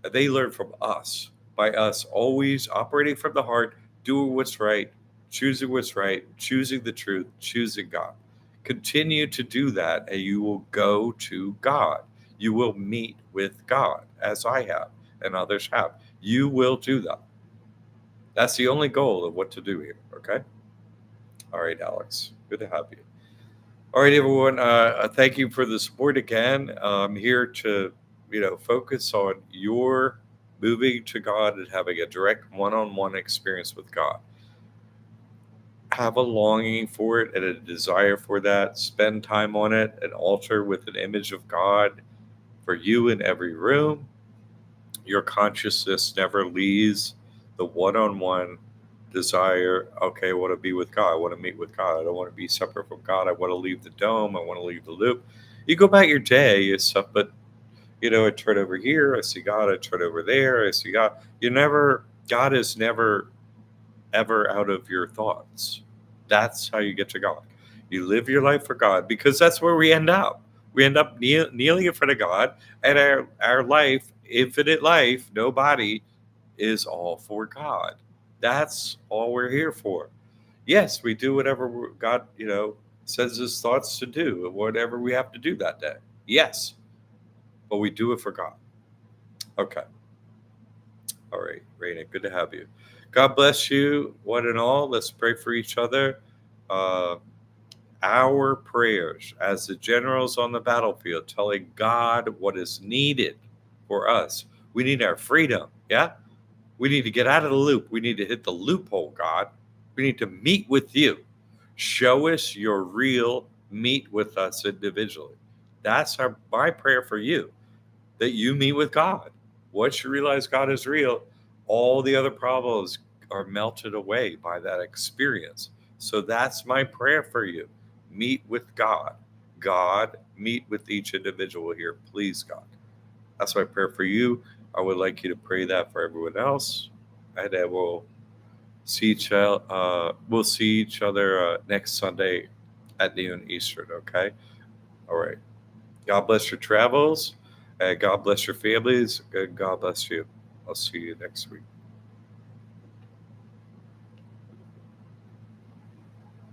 And they learn from us by us always operating from the heart, doing what's right, choosing the truth, choosing God. Continue to do that, and you will go to God. You will meet with God, as I have and others have. You will do that. That's the only goal of what to do here. Okay. All right, Alex. Good to have you. All right, everyone. Thank you for the support again. I'm here to, focus on your moving to God and having a direct one-on-one experience with God. Have a longing for it and a desire for that. Spend time on it. An altar with an image of God for you in every room. Your consciousness never leaves the one-on-one desire. Okay, I want to be with God. I want to meet with God. I don't want to be separate from God. I want to leave the dome. I want to leave the loop. You go about your day, but I turn over here, I see God. I turn over there, I see God. God is never ever out of your thoughts. That's how you get to God. You live your life for God, because that's where we end up. We end up kneeling in front of God, and our life, infinite life, no body, is all for God. That's all we're here for. Yes, we do whatever God, says His thoughts to do, and whatever we have to do that day. Yes, but we do it for God. Okay. All right, Raina, good to have you. God bless you, one and all. Let's pray for each other. Uh, our prayers as the generals on the battlefield, telling God what is needed for us. We need our freedom. Yeah. We need to get out of the loop. We need to hit the loophole, God. We need to meet with you. Show us your real, meet with us individually. That's my prayer for you, that you meet with God. Once you realize God is real, all the other problems are melted away by that experience. So that's my prayer for you. Meet with God. God, meet with each individual here, please, God. That's my prayer for you. I would like you to pray that for everyone else, and then we'll see each other next Sunday at noon Eastern. Okay. All right. God bless your travels, and God bless your families, and God bless you. I'll see you next week.